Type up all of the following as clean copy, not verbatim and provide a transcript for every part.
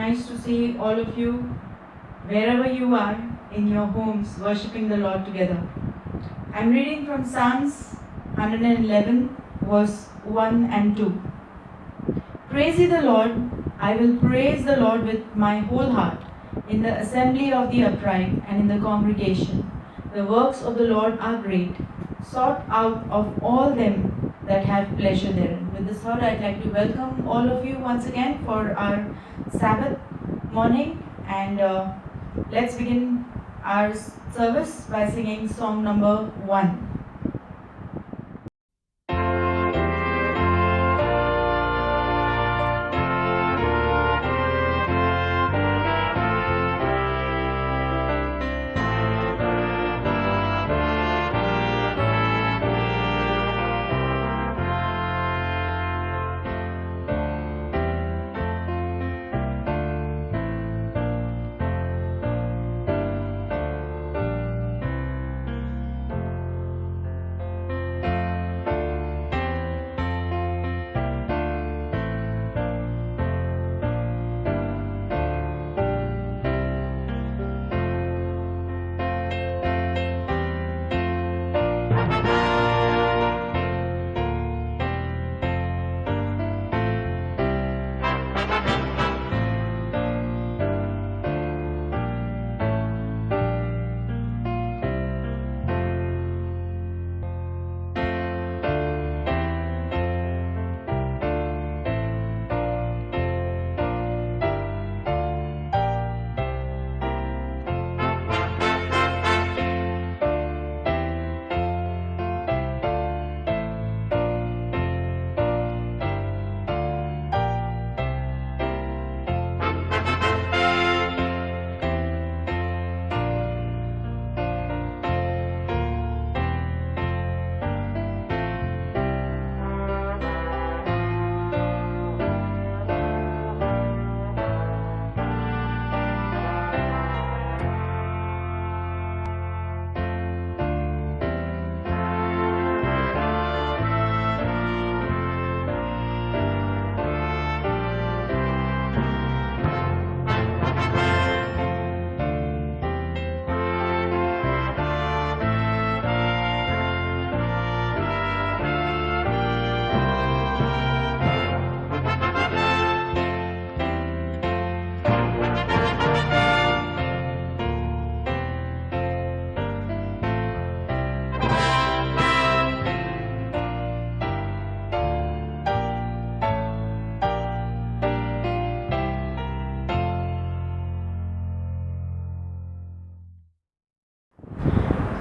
nice to see all of you, wherever you are, in your homes, worshipping the Lord together. I'm reading from Psalms 111, verse 1 and 2. Praise ye the Lord, I will praise the Lord with my whole heart, in the assembly of the upright and in the congregation. The works of the Lord are great, sought out of all them that have pleasure therein. With this thought, I'd like to welcome all of you once again for our Sabbath morning, and let's begin our service by singing song number 1.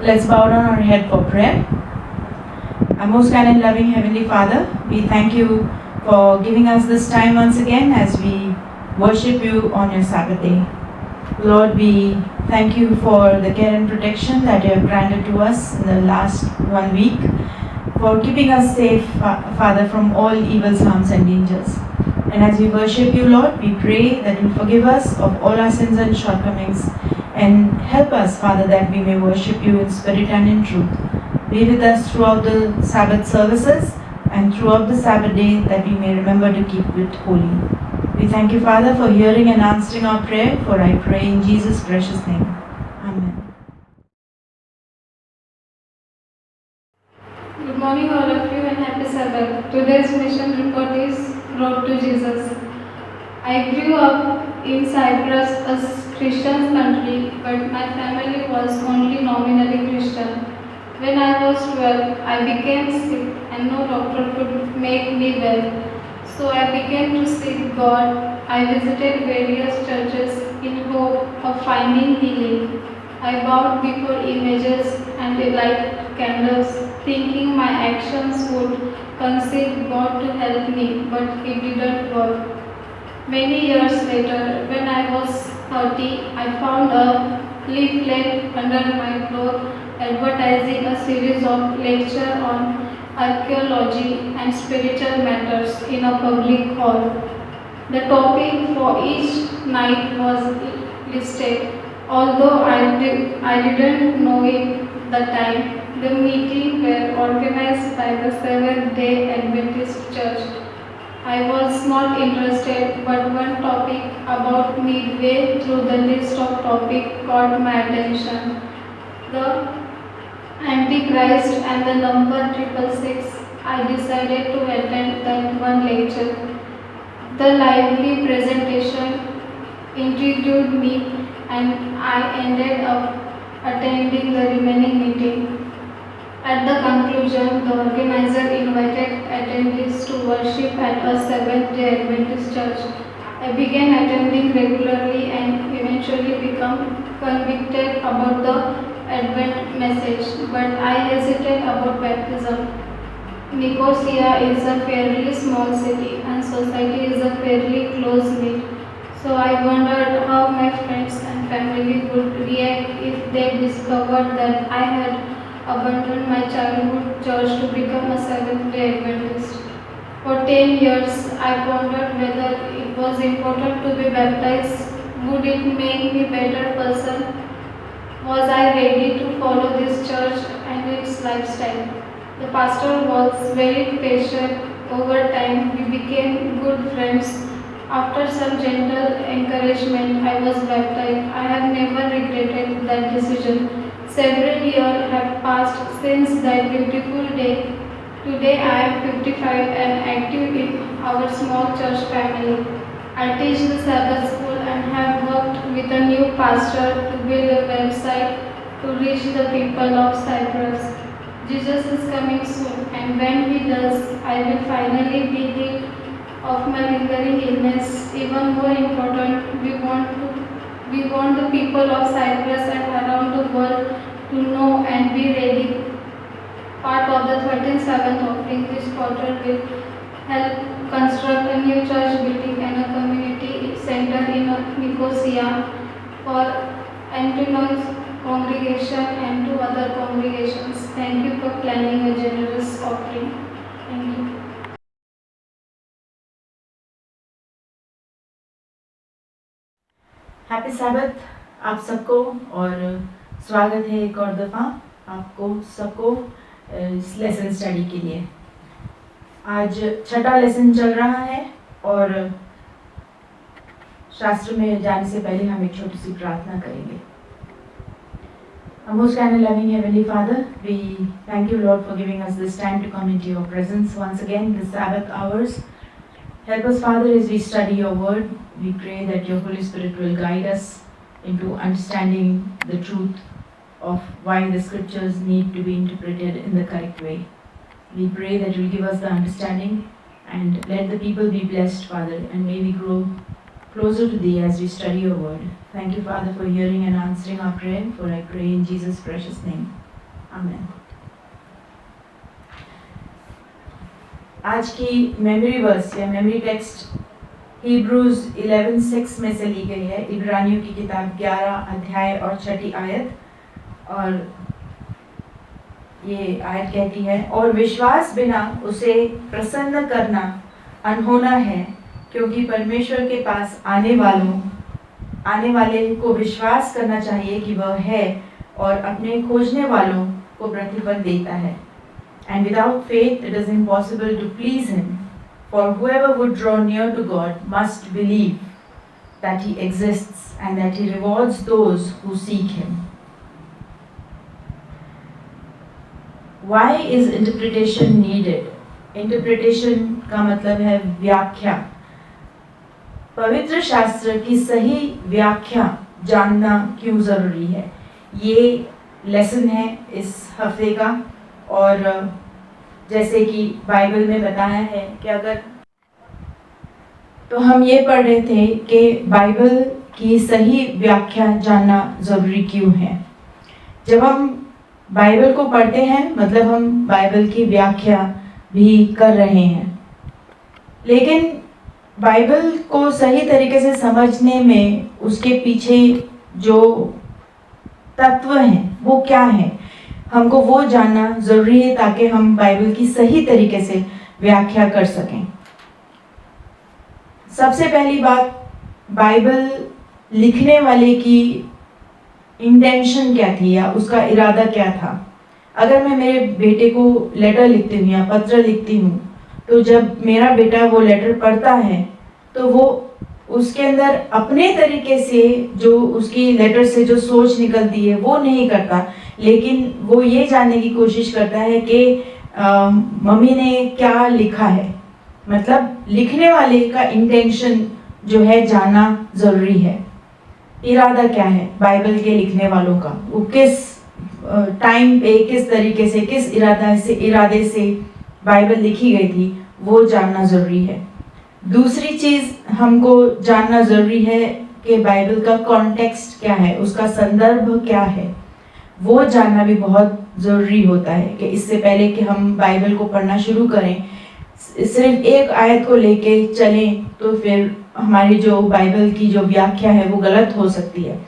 Let's bow down our head for prayer. Our most kind and loving Heavenly Father, we thank you for giving us this time once again as we worship you on your Sabbath day. Lord, we thank you for the care and protection that you have granted to us in the last 1 week, for keeping us safe, Father, from all evils, harms and dangers. And as we worship you, Lord, we pray that you forgive us of all our sins and shortcomings, and help us, Father, that we may worship you in spirit and in truth. Be with us throughout the Sabbath services and throughout the Sabbath day, that we may remember to keep it holy. We thank you, Father, for hearing and answering our prayer, for I pray in Jesus' precious name. Amen. Good morning, all of you, and happy Sabbath. Today's mission report is Road to Jesus. I grew up in Cyprus, a Christian country, but my family was only nominally Christian. When I was 12, I became sick and no doctor could make me well. So I began to seek God. I visited various churches in hope of finding healing. I bowed before images and lighted candles, thinking my actions would concede God to help me, but it didn't work. Many years later, when I was 30, I found a leaflet under my cloth advertising a series of lectures on archaeology and spiritual matters in a public hall. The topic for each night was listed, although I didn't know it the time. The meetings were organized by the Seventh-day Adventist Church. I was not interested, but one topic about midway through the list of topics caught my attention. The Antichrist and the number 666. I decided to attend that one lecture. The lively presentation intrigued me, and I ended up attending the remaining meeting. At the conclusion, the organizer invited attendees to worship at a Seventh-day Adventist church. I began attending regularly and eventually became convicted about the Advent message, but I hesitated about baptism. Nicosia is a fairly small city and society is a fairly close-knit. So I wondered how my friends and family would react if they discovered that I had abandoned my childhood church to become a Seventh-day Adventist. For 10 years, I pondered whether it was important to be baptized. Would it make me a better person? Was I ready to follow this church and its lifestyle? The pastor was very patient. Over time, we became good friends. After some gentle encouragement, I was baptized. I have never regretted that decision. Several years have passed since that beautiful day. Today I am 55 and active in our small church family. I teach the Sabbath school and have worked with a new pastor to build a website to reach the people of Cyprus. Jesus is coming soon, and when he does, I will finally be healed of my lingering illness. Even more important, we want the people of Cyprus and around the world to know and be ready. Part of the 13th Sabbath offering this quarter will help construct a new church building and a community center in Nicosia for Antino's congregation and two other congregations. Thank you for planning a generous offering. Thank you. Happy Sabbath आप सबको, और स्वागत है एक और दफ़ा आपको सबको इस लेसन स्टडी के लिए। आज छठा लेसन चल रहा है, और शास्त्र में जाने से पहले हम एक छोटी सी प्रार्थना करेंगे। Most kind and loving Heavenly Father, we thank you, Lord, for giving us this time to come into your presence once again, the Sabbath hours. Help us, Father, as we study your word. We pray that your Holy Spirit will guide us into understanding the truth of why the scriptures need to be interpreted in the correct way. We pray that you will give us the understanding, and let the people be blessed, Father, and may we grow closer to thee as we study your word. Thank you, Father, for hearing and answering our prayer, for I pray in Jesus' precious name. Amen. आज की memory वर्स या memory text Hebrews 11:6 में से ली गई है। इब्रानियों की किताब 11 अध्याय और 6 आयत, और ये आयत कहती है, और विश्वास बिना उसे प्रसन्न करना अनहोना है, क्योंकि परमेश्वर के पास आने वाले को विश्वास करना चाहिए कि वह है और अपने खोजने वालों को प्रतिफल देता है। And without faith it is impossible to please him, for whoever would draw near to God must believe that he exists and that he rewards those who seek him. Why is interpretation needed? Interpretation का मतलब है व्याख्या। पवित्र शास्त्र की सही व्याख्या जानना क्यों जरूरी है, ये लेसन है इस हफ्ते का। और जैसे कि बाइबल में बताया है कि अगर, तो हम ये पढ़ रहे थे कि बाइबल की सही व्याख्या जानना ज़रूरी क्यों है। जब हम बाइबल को पढ़ते हैं मतलब हम बाइबल की व्याख्या भी कर रहे हैं, लेकिन बाइबल को सही तरीके से समझने में उसके पीछे जो तत्व हैं वो क्या है, हमको वो जानना ज़रूरी है ताकि हम बाइबल की सही तरीके से व्याख्या कर सकें। सबसे पहली बात, बाइबल लिखने वाले की इंटेंशन क्या थी या उसका इरादा क्या था। अगर मैं मेरे बेटे को लेटर लिखती हूँ या पत्र लिखती हूँ तो जब मेरा बेटा वो लेटर पढ़ता है तो वो उसके अंदर अपने तरीके से जो उसकी लेटर से जो सोच निकलती है वो नहीं करता, लेकिन वो ये जानने की कोशिश करता है कि मम्मी ने क्या लिखा है। मतलब लिखने वाले का इंटेंशन जो है जानना ज़रूरी है। इरादा क्या है बाइबल के लिखने वालों का, वो किस टाइम पे किस तरीके से किस इरादे से बाइबल लिखी गई थी, वो जानना ज़रूरी है। दूसरी चीज़ हमको जानना ज़रूरी है कि बाइबल का कॉन्टेक्स्ट क्या है, उसका संदर्भ क्या है, वो जानना भी बहुत ज़रूरी होता है कि इससे पहले कि हम बाइबल को पढ़ना शुरू करें सिर्फ एक आयत को लेके चलें तो फिर हमारी जो बाइबल की जो व्याख्या है वो गलत हो सकती है।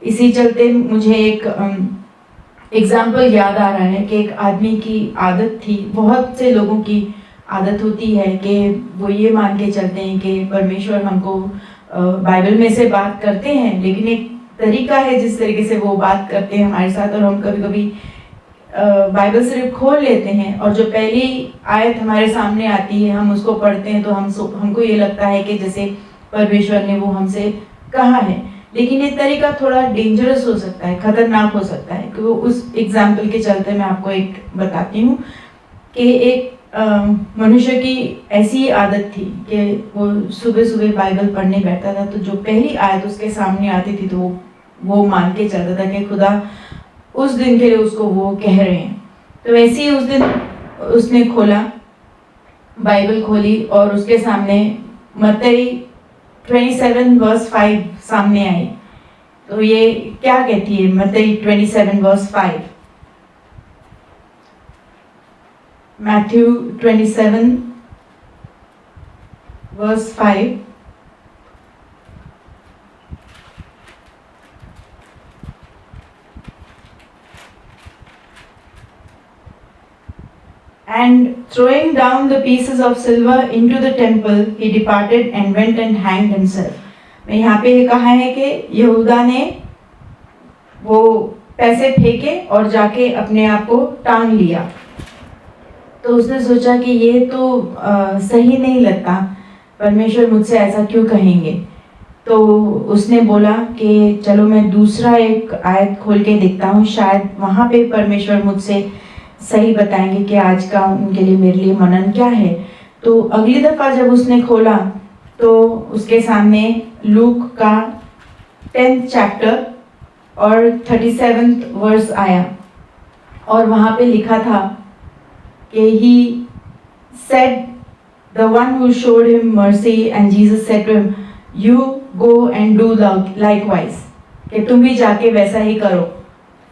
इसी चलते मुझे एक एग्जाम्पल याद आ रहा है कि एक आदमी की आदत थी, बहुत से लोगों की आदत होती है कि वो ये मान के चलते हैं कि परमेश्वर हमको बाइबल में से बात करते हैं, लेकिन एक तरीका है जिस तरीके से वो बात करते हैं हमारे साथ, और हम कभी कभी बाइबल सिर्फ खोल लेते हैं और जो पहली आयत हमारे सामने आती है हम उसको पढ़ते हैं तो हमको ये लगता है कि जैसे परमेश्वर ने वो हमसे कहा है। लेकिन ये तरीका थोड़ा डेंजरस हो सकता है, खतरनाक हो सकता है। तो उस एग्जाम्पल के चलते मैं आपको एक बताती हूँ कि एक मनुष्य की ऐसी आदत थी कि वो सुबह सुबह बाइबल पढ़ने बैठता था, तो जो पहली आयत उसके सामने आती थी तो वो मान के चलता था कि खुदा उस दिन के लिए उसको वो कह रहे हैं। तो वैसे ही उस दिन उसने खोला, बाइबल खोली और उसके सामने मत्ती 27 वर्स 5 सामने आई। तो ये क्या कहती है मत्ती 27 वर्स 5? मैथ्यू 27 वर्स 5। And throwing down the pieces of silver into the temple, he departed and went and hanged himself. मैं यहाँ पे ये कहा है कि यहूदा ने वो पैसे फेंके और जाके अपने आप को टांग लिया। तो उसने सोचा कि ये तो सही नहीं लगता, परमेश्वर मुझसे ऐसा क्यों कहेंगे। तो उसने बोला कि चलो मैं दूसरा एक आयत खोल के देखता हूँ, शायद वहाँ पे परमेश्वर मुझसे सही बताएंगे कि आज का उनके लिए मेरे लिए मनन क्या है। तो अगली दफ़ा जब उसने खोला तो उसके सामने लूक का 10th चैप्टर और 37th वर्स आया और वहाँ पे लिखा था कि he said the one who showed him mercy and Jesus said to him, you go and do likewise, कि तुम भी जाके वैसा ही करो।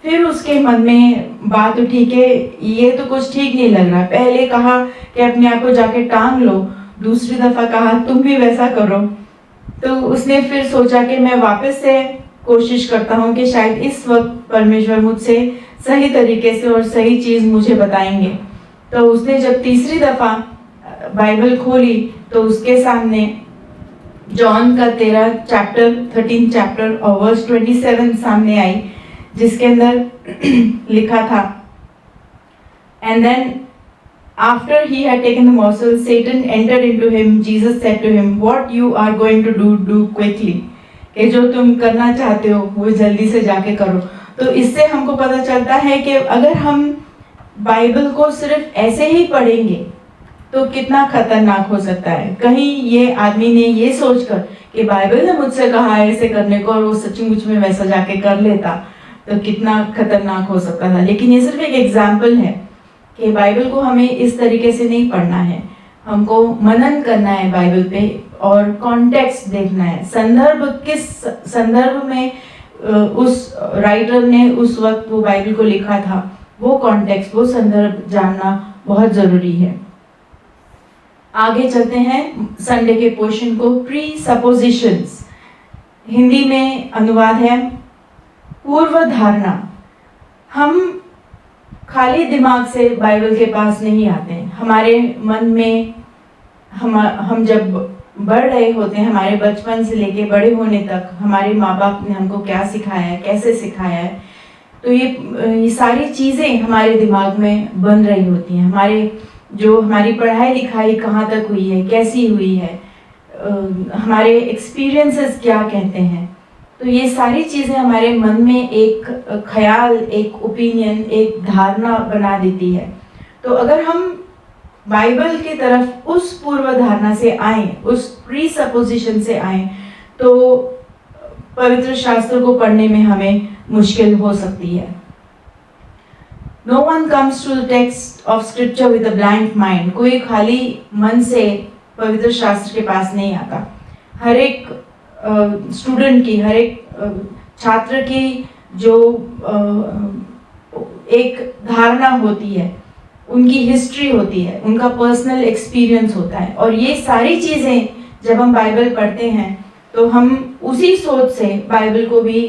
फिर उसके मन में बात उठी कि ये तो कुछ ठीक नहीं लग रहा, पहले कहा कि अपने आप को जाके टांग लो, दूसरी दफ़ा कहा तुम भी वैसा करो। तो उसने फिर सोचा कि मैं वापस से कोशिश करता हूँ कि शायद इस वक्त परमेश्वर मुझसे सही तरीके से और सही चीज़ मुझे बताएंगे। तो उसने जब तीसरी दफ़ा बाइबल खोली तो उसके सामने जॉन का 13 चैप्टर और वर्स 27 सामने आई, जिसके अंदर लिखा था, and then after he had taken the morsel, Satan entered into him. Jesus said to him, what you are going to do quickly, कि जो तुम करना चाहते हो वो जल्दी से जाके करो। तो इससे हमको पता चलता है कि अगर हम बाइबल को सिर्फ ऐसे ही पढ़ेंगे तो कितना खतरनाक हो सकता है। कहीं ये आदमी ने ये सोचकर कि बाइबल ने मुझसे कहा है ऐसे करने को और वो सचमुच में वैसा जाके कर लेता तो कितना खतरनाक हो सकता था। लेकिन ये सिर्फ एक एग्जाम्पल है कि बाइबल को हमें इस तरीके से नहीं पढ़ना है, हमको मनन करना है बाइबल पे और कॉन्टेक्स्ट देखना है, संदर्भ किस संदर्भ में उस राइटर ने उस वक्त वो बाइबल को लिखा था, वो कॉन्टेक्स्ट वो संदर्भ जानना बहुत ज़रूरी है। आगे चलते हैं संडे के पोर्शन को, प्री सपोजिशंस, हिंदी में अनुवाद है पूर्व धारणा। हम खाली दिमाग से बाइबल के पास नहीं आते हैं, हमारे मन में हम जब बढ़ रहे होते हैं, हमारे बचपन से लेके बड़े होने तक हमारे माँ बाप ने हमको क्या सिखाया है, कैसे सिखाया है, तो ये सारी चीज़ें हमारे दिमाग में बन रही होती हैं। हमारे जो हमारी पढ़ाई लिखाई कहाँ तक हुई है, कैसी हुई है, हमारे एक्सपीरियंसेस क्या कहते हैं। तो ये सारी चीज़ें हमारे मन में एक ख्याल, एक ओपिनियन, एक धारणा बना देती है। तो अगर हम बाइबल की तरफ उस पूर्व धारणा से आए, उस प्री सपोजिशन से आए, तो पवित्र शास्त्र को पढ़ने में हमें मुश्किल हो सकती है। No one comes to the text of scripture with a blank mind. कोई खाली मन से पवित्र शास्त्र के पास नहीं आता। हर एक स्टूडेंट की, हर एक छात्र की जो एक धारणा होती है, उनकी हिस्ट्री होती है, उनका पर्सनल एक्सपीरियंस होता है, और ये सारी चीज़ें जब हम बाइबल पढ़ते हैं तो हम उसी सोच से बाइबल को भी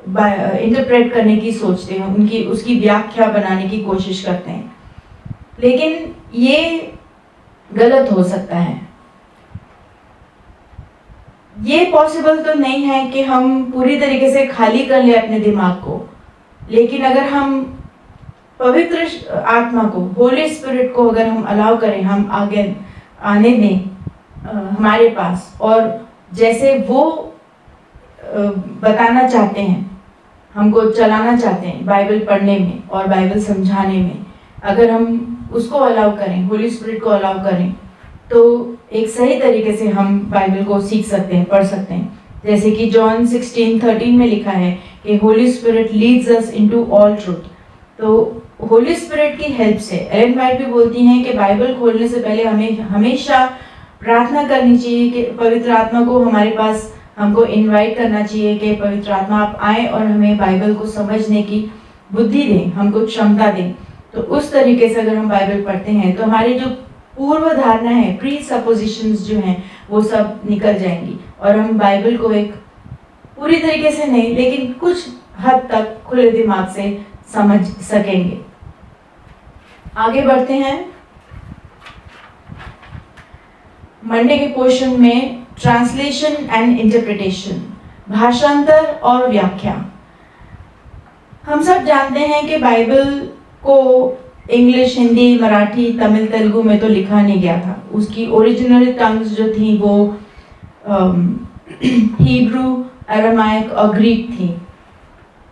इंटरप्रेट करने की सोचते हैं, उसकी व्याख्या बनाने की कोशिश करते हैं। लेकिन ये गलत हो सकता है। ये पॉसिबल तो नहीं है कि हम पूरी तरीके से खाली कर ले अपने दिमाग को, लेकिन अगर हम पवित्र आत्मा को, होली स्पिरिट को अगर हम अलाउ करें, हम आगे आने दें हमारे पास, और जैसे वो बताना चाहते हैं, हमको चलाना चाहते हैं बाइबल पढ़ने में और बाइबल समझाने में, अगर हम उसको अलाउ करें, होली स्पिरिट को अलाउ करें, तो एक सही तरीके से हम बाइबल को सीख सकते हैं, पढ़ सकते हैं। जैसे कि जॉन 16:13 में लिखा है कि holy spirit leads us into all truth. तो होली स्पिरिट की हेल्प से, एलेन वाइट भी बोलती हैं कि बाइबल खोलने से पहले हमें हमेशा प्रार्थना करनी चाहिए कि पवित्र आत्मा को हमारे पास, हमको इनवाइट करना चाहिए कि पवित्र आत्मा आप आए और हमें बाइबल को समझने की बुद्धि दें, हमको क्षमता दें। तो उस तरीके से अगर हम बाइबल पढ़ते हैं तो हमारी जो पूर्व धारणा है, प्री सपोजिशंस जो हैं, वो सब निकल जाएंगी और हम बाइबल को एक पूरी तरीके से नहीं, लेकिन कुछ हद तक खुले दिमाग से समझ सकेंगे। आगे बढ़ते हैं। मंडे के पोर्शन में ट्रांसलेशन एंड इंटरप्रिटेशन, भाषांतर और व्याख्या। हम सब जानते हैं कि बाइबल को इंग्लिश, हिंदी, मराठी, तमिल, तेलुगु में तो लिखा नहीं गया था। उसकी ओरिजिनल टंग्स जो थी वो हिब्रू, अरामाइक और ग्रीक थी।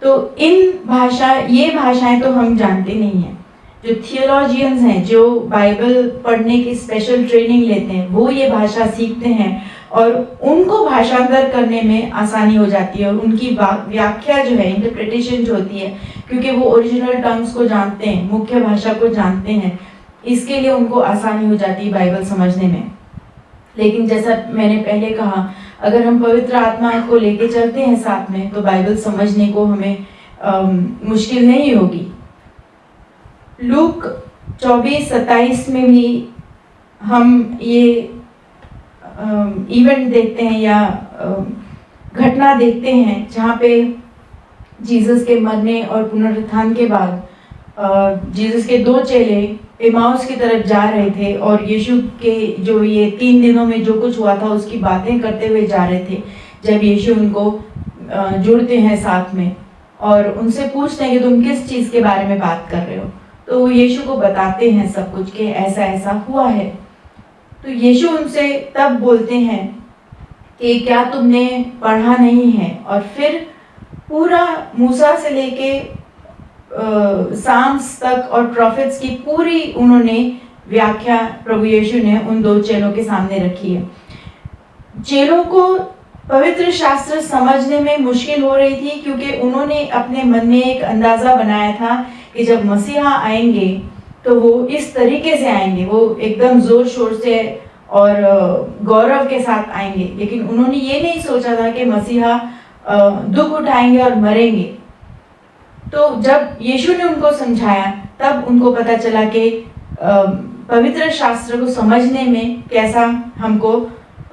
तो ये भाषाएं तो हम जानते नहीं हैं। जो थियोलॉजियंस हैं, जो बाइबल पढ़ने की स्पेशल ट्रेनिंग लेते हैं, वो ये भाषा सीखते हैं और उनको भाषांतर करने में आसानी हो जाती है, और उनकी व्याख्या जो है, इंटरप्रिटेशन जो होती है, क्योंकि वो ओरिजिनल टंग्स को जानते हैं, मुख्य भाषा को जानते हैं, इसके लिए उनको आसानी हो जाती है बाइबल समझने में। लेकिन जैसा मैंने पहले कहा, अगर हम पवित्र आत्मा को लेके चलते हैं साथ में, तो बाइबल समझने को हमें मुश्किल नहीं होगी। लूक 24:27 में भी हम ये इवेंट देखते हैं या घटना देखते हैं जहाँ पे जीसस के मरने और पुनरुत्थान के बाद जीसस के 2 चेले इमाउस की तरफ जा रहे थे और यीशु के जो ये 3 दिनों में जो कुछ हुआ था उसकी बातें करते हुए जा रहे थे। जब यीशु उनको जुड़ते हैं साथ में और उनसे पूछते हैं कि तुम किस चीज़ के बारे में बात कर रहे हो, तो वो यीशु को बताते हैं सब कुछ कि ऐसा ऐसा हुआ है। तो यीशु उनसे तब बोलते हैं कि क्या तुमने पढ़ा नहीं है, और फिर पूरा मूसा से लेके साम्स तक और प्रॉफिट्स की पूरी उन्होंने व्याख्या प्रभु यीशु ने उन 2 चेलों के सामने रखी है। चेलों को पवित्र शास्त्र समझने में मुश्किल हो रही थी क्योंकि उन्होंने अपने मन में एक अंदाजा बनाया था कि जब मसीहा आएंगे तो वो इस तरीके से आएंगे, वो एकदम जोर शोर से और गौरव के साथ आएंगे। लेकिन उन्होंने ये नहीं सोचा था कि मसीहा दुख उठाएंगे और मरेंगे। तो जब यीशु ने उनको समझाया तब उनको पता चला कि पवित्र शास्त्र को समझने में कैसा हमको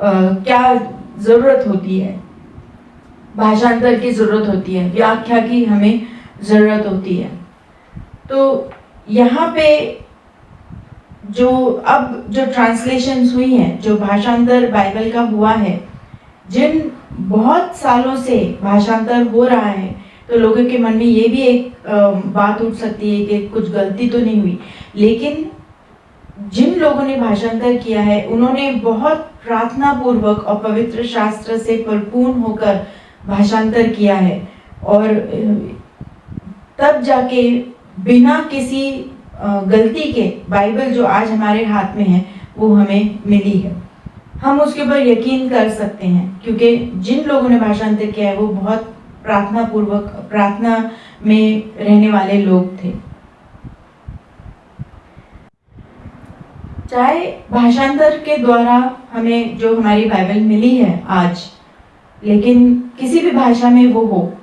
क्या ज़रूरत होती है, भाषांतर की ज़रूरत होती है, व्याख्या की हमें ज़रूरत होती है। तो यहाँ पे जो ट्रांसलेशंस हुई हैं, जो भाषांतर बाइबल का हुआ है, जिन बहुत सालों से भाषांतर हो रहा है, तो लोगों के मन में ये भी एक बात उठ सकती है कि कुछ गलती तो नहीं हुई। लेकिन जिन लोगों ने भाषांतर किया है उन्होंने बहुत प्रार्थना पूर्वक और पवित्र शास्त्र से परिपूर्ण होकर भाषांतर किया है, और तब जाके बिना किसी गलती के बाइबल जो आज हमारे हाथ में है वो हमें मिली है। हम उसके ऊपर यकीन कर सकते हैं क्योंकि जिन लोगों ने भाषांतर किया है वो बहुत प्रार्थना पूर्वक, प्रार्थना में रहने वाले लोग थे। चाहे भाषांतर के द्वारा हमें जो हमारी बाइबल मिली है आज, लेकिन किसी भी भाषा में वो हो,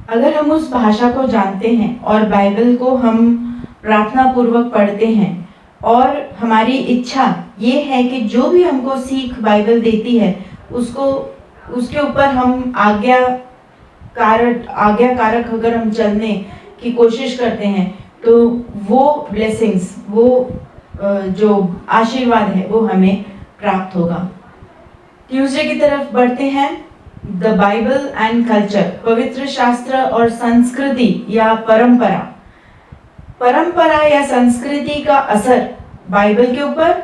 अगर हम उस भाषा को जानते हैं और बाइबल को हम प्रार्थना पूर्वक पढ़ते हैं और हमारी इच्छा ये है कि जो भी हमको सीख बाइबल देती है उसको, उसके ऊपर हम आज्ञाकारक अगर हम चलने की कोशिश करते हैं तो वो ब्लेसिंग्स, वो जो आशीर्वाद है वो हमें प्राप्त होगा। ट्यूसडे की तरफ बढ़ते हैं। द बाइबल एंड कल्चर, पवित्र शास्त्र और संस्कृति या परंपरा। परंपरा या संस्कृति का असर बाइबल के ऊपर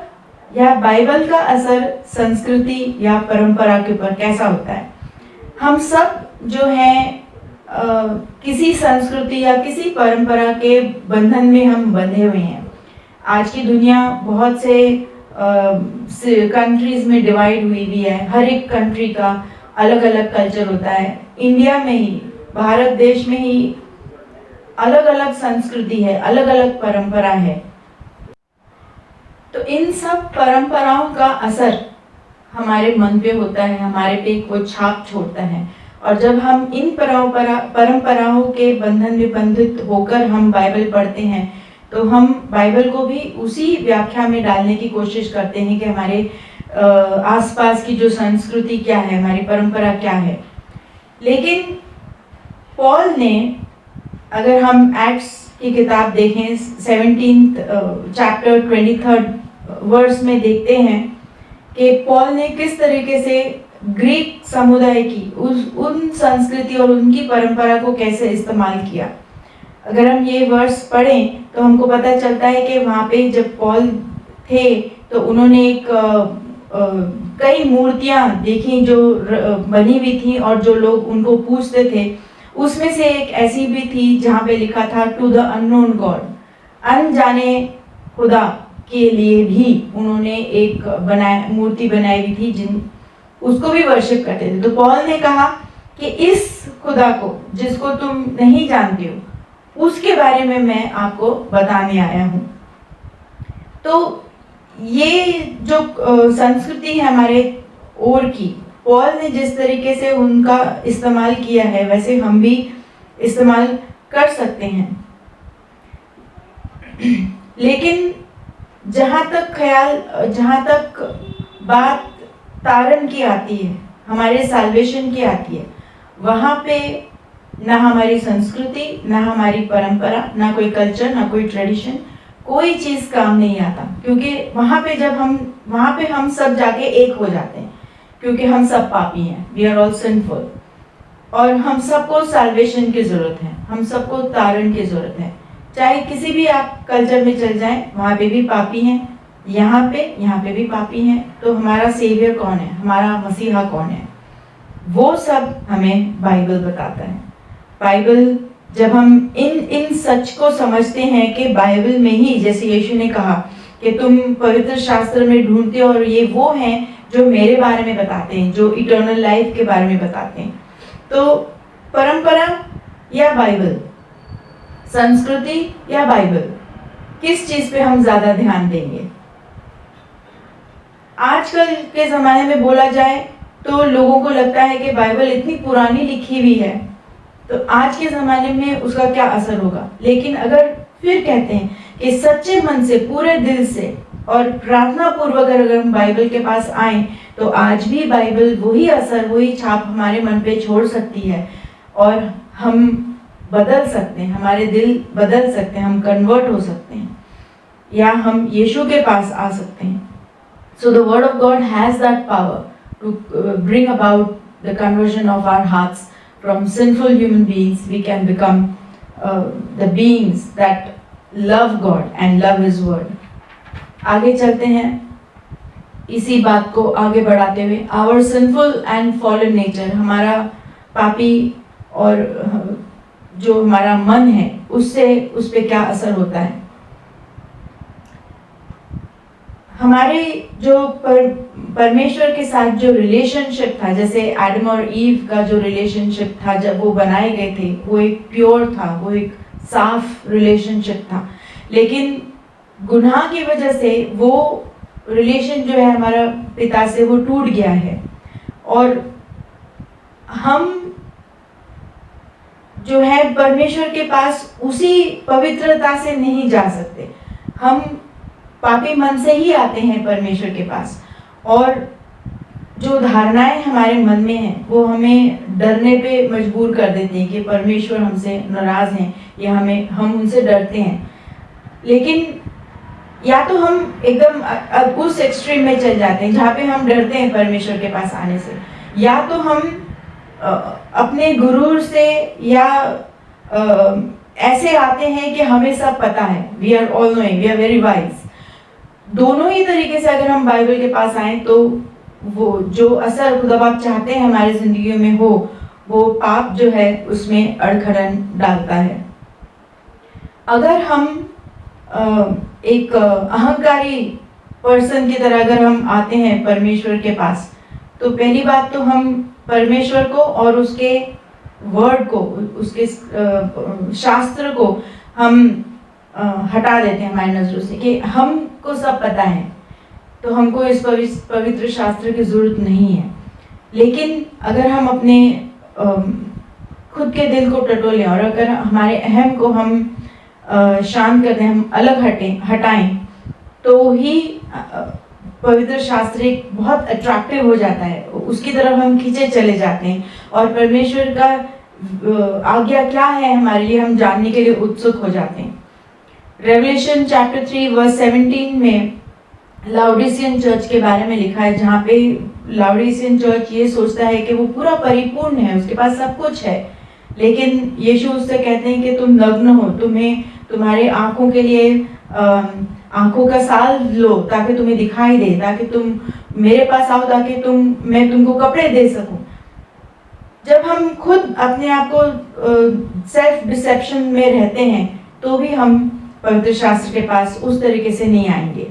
या बाइबल का असर संस्कृति या परंपरा के ऊपर कैसा होता है? हम सब जो हैं किसी संस्कृति या किसी परंपरा के बंधन में हम बंधे हुए हैं। आज की दुनिया बहुत से कंट्रीज में डिवाइड हुई भी है। हर एक कंट्री का अलग अलग कल्चर होता है। इंडिया में ही, भारत देश में ही अलग अलग संस्कृति है, अलग अलग परंपरा है। तो इन सब परंपराओं का असर हमारे मन पे होता है, हमारे पे एक वो छाप छोड़ता है। और जब हम इन परंपराओं के बंधन में बंधित होकर हम बाइबल पढ़ते हैं तो हम बाइबल को भी उसी व्याख्या में डालने की कोशिश करते हैं कि हमारे आसपास की जो संस्कृति क्या है, हमारी परंपरा क्या है। लेकिन पॉल ने, अगर हम एक्ट्स की किताब देखें 17th चैप्टर 23rd वर्स में देखते हैं कि पॉल ने किस तरीके से ग्रीक समुदाय की उन संस्कृति और उनकी परंपरा को कैसे इस्तेमाल किया। अगर हम ये वर्स पढ़ें तो हमको पता चलता है कि वहाँ पे जब पॉल थे तो उन्होंने एक कई मूर्तियाँ देखी जो बनी हुई थी और जो लोग उनको पूजते थे। उसमें से एक ऐसी भी थी जहाँ पे लिखा था टू द अननोन गॉड, अनजाने खुदा के लिए भी उन्होंने एक मूर्ति बनाई हुई थी जिन उसको भी वर्शिप करते थे। तो पॉल ने कहा कि इस खुदा को जिसको तुम नहीं जानते हो उसके बारे में मैं आपको बताने आया हूँ। तो ये जो संस्कृति है हमारे ओर की, पॉल ने जिस तरीके से उनका इस्तेमाल किया है वैसे हम भी इस्तेमाल कर सकते हैं। लेकिन जहाँ तक बात तारण की आती है, हमारे साल्वेशन की आती है, वहाँ पे ना हमारी संस्कृति, ना हमारी परंपरा, ना कोई कल्चर, ना कोई ट्रेडिशन, कोई चीज़ काम नहीं आता। क्योंकि वहाँ पे हम सब जाके एक हो जाते हैं, क्योंकि हम सब पापी हैं, वी आर ऑल सिनफुल, और हम सबको साल्वेशन की ज़रूरत है, हम सबको तारण की ज़रूरत है। चाहे किसी भी आप कल्चर में चल जाएं, वहाँ पे भी पापी हैं, यहाँ पे भी पापी हैं। तो हमारा सेवियर कौन है, हमारा मसीहा कौन है, वो सब हमें बाइबल बताता है। बाइबल, जब हम इन सच को समझते हैं कि बाइबल में ही, जैसे यीशु ने कहा कि तुम पवित्र शास्त्र में ढूंढते हो और ये वो हैं जो मेरे बारे में बताते हैं, जो इटर्नल लाइफ के बारे में बताते हैं। तो परंपरा या बाइबल, संस्कृति या बाइबल, किस चीज़ पे हम ज़्यादा ध्यान देंगे? आजकल के ज़माने में बोला जाए तो लोगों को लगता है कि बाइबल इतनी पुरानी लिखी हुई है तो आज के ज़माने में उसका क्या असर होगा। लेकिन अगर फिर कहते हैं कि सच्चे मन से, पूरे दिल से और प्रार्थना पूर्वक अगर हम बाइबल के पास आएँ तो आज भी बाइबल वही असर, वही छाप हमारे मन पे छोड़ सकती है और हम बदल सकते हैं, हमारे दिल बदल सकते हैं, हम कन्वर्ट हो सकते हैं या हम यीशु के पास आ सकते हैं। So the word of God has that power to bring about the conversion of our hearts from sinful human beings. We can become the beings that love God and love His word. आगे चलते हैं इसी बात को आगे बढ़ाते हुए। आवर sinful end fallen nature, हमारा पापी और जो हमारा मन है उससे उस पे क्या असर होता है। हमारे जो परमेश्वर के साथ जो रिलेशनशिप था, जैसे एडम और ईव का जो रिलेशनशिप था जब वो बनाए गए थे, वो एक प्योर था, वो एक साफ रिलेशनशिप था। लेकिन गुनाह की वजह से वो रिलेशन जो है हमारा पिता से वो टूट गया है, और हम जो है परमेश्वर के पास उसी पवित्रता से नहीं जा सकते। हम पापी मन से ही आते हैं परमेश्वर के पास, और जो धारणाएं हमारे मन में हैं वो हमें डरने पे मजबूर कर देते हैं कि परमेश्वर हमसे नाराज हैं या हम उनसे डरते हैं। लेकिन या तो हम एकदम उस एक्सट्रीम में चल जाते हैं जहाँ पे हम डरते हैं परमेश्वर के पास आने से, या तो हम अपने गुरूर से या ऐसे आते हैं कि हमें सब पता है, we are all knowing, we are very wise. दोनों ही तरीके से अगर हम बाइबल के पास आए तो वो जो असर खुदाबाप चाहते हैं हमारी जिंदगी में हो, वो पाप जो है उसमें अड़खड़न डालता है। अगर हम एक अहंकारी पर्सन की तरह अगर हम आते हैं परमेश्वर के पास, तो पहली बात तो हम परमेश्वर को और उसके वर्ड को, उसके शास्त्र को हम हटा देते हैं हमारी नजरों से कि हमको सब पता है, तो हमको इस पवित्र शास्त्र की जरूरत नहीं है। लेकिन अगर हम अपने खुद के दिल को टटोलें और अगर हमारे अहम को हम शांत कर दें, हम अलग हटाएं, तो ही पवित्र शास्त्र एक बहुत अट्रैक्टिव हो जाता है, उसकी तरफ हम खींचे चले जाते हैं, और परमेश्वर का आज्ञा क्या है हमारे लिए हम जानने के लिए उत्सुक हो जाते हैं। रेवलेशन चैप्टर 3 वर्स 17 में लाउडिसियन चर्च के बारे में लिखा है, जहाँ पे लाउडिसियन चर्च ये सोचता है कि वो पूरा परिपूर्ण है, उसके पास सब कुछ है, लेकिन यीशु उससे कहते हैं कि तुम नग्न हो, तुम्हें तुम्हारे आंखों के लिए आंखों का साल लो ताकि तुम्हें दिखाई दे, ताकि तुम मेरे पास आओ ताकि मैं तुमको कपड़े दे सकूं। जब हम खुद अपने आप को सेल्फ डिसेप्शन में रहते हैं तो भी हम पवित्र शास्त्र के पास उस तरीके से नहीं आएंगे।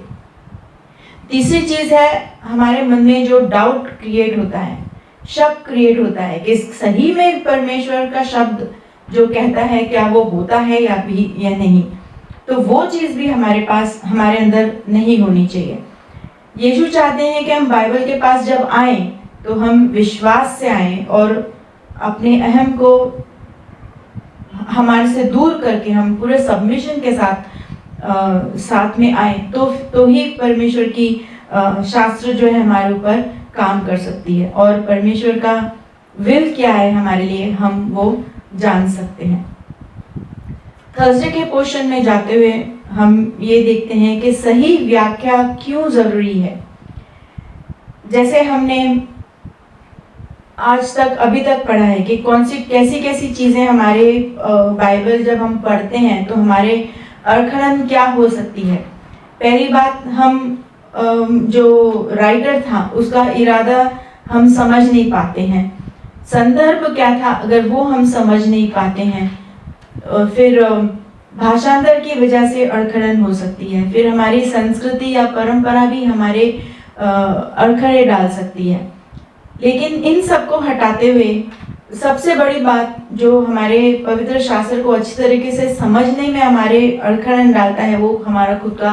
तीसरी चीज है, हमारे मन में जो डाउट क्रिएट होता है, शक क्रिएट होता है कि सही में परमेश्वर का शब्द जो कहता है क्या वो होता है या नहीं, तो वो चीज भी हमारे पास, हमारे अंदर नहीं होनी चाहिए। यीशु चाहते हैं कि हम बाइबल के पास जब आए तो हम विश्वास से आए और अपने अहम को हमारे से दूर करके हम पूरे सबमिशन के साथ में आए, तो ही परमेश्वर की शास्त्र जो है हमारे ऊपर काम कर सकती है, और परमेश्वर का विल क्या है हमारे लिए हम वो जान सकते हैं। थर्सडे के पोर्शन में जाते हुए हम ये देखते हैं कि सही व्याख्या क्यों जरूरी है। जैसे हमने आज तक अभी तक पढ़ा है कि कैसी चीजें हमारे बाइबल जब हम पढ़ते हैं तो हमारे अड़खड़न क्या हो सकती है। पहली बात, हम जो राइटर था उसका इरादा हम समझ नहीं पाते हैं, संदर्भ क्या था अगर वो हम समझ नहीं पाते हैं, फिर भाषांतर की वजह से अड़खड़न हो सकती है, फिर हमारी संस्कृति या परंपरा भी हमारे अड़खड़े डाल सकती है। लेकिन इन सब को हटाते हुए सबसे बड़ी बात जो हमारे पवित्र शास्त्र को अच्छी तरीके से समझने में हमारे अड़खड़न डालता है, वो हमारा खुद का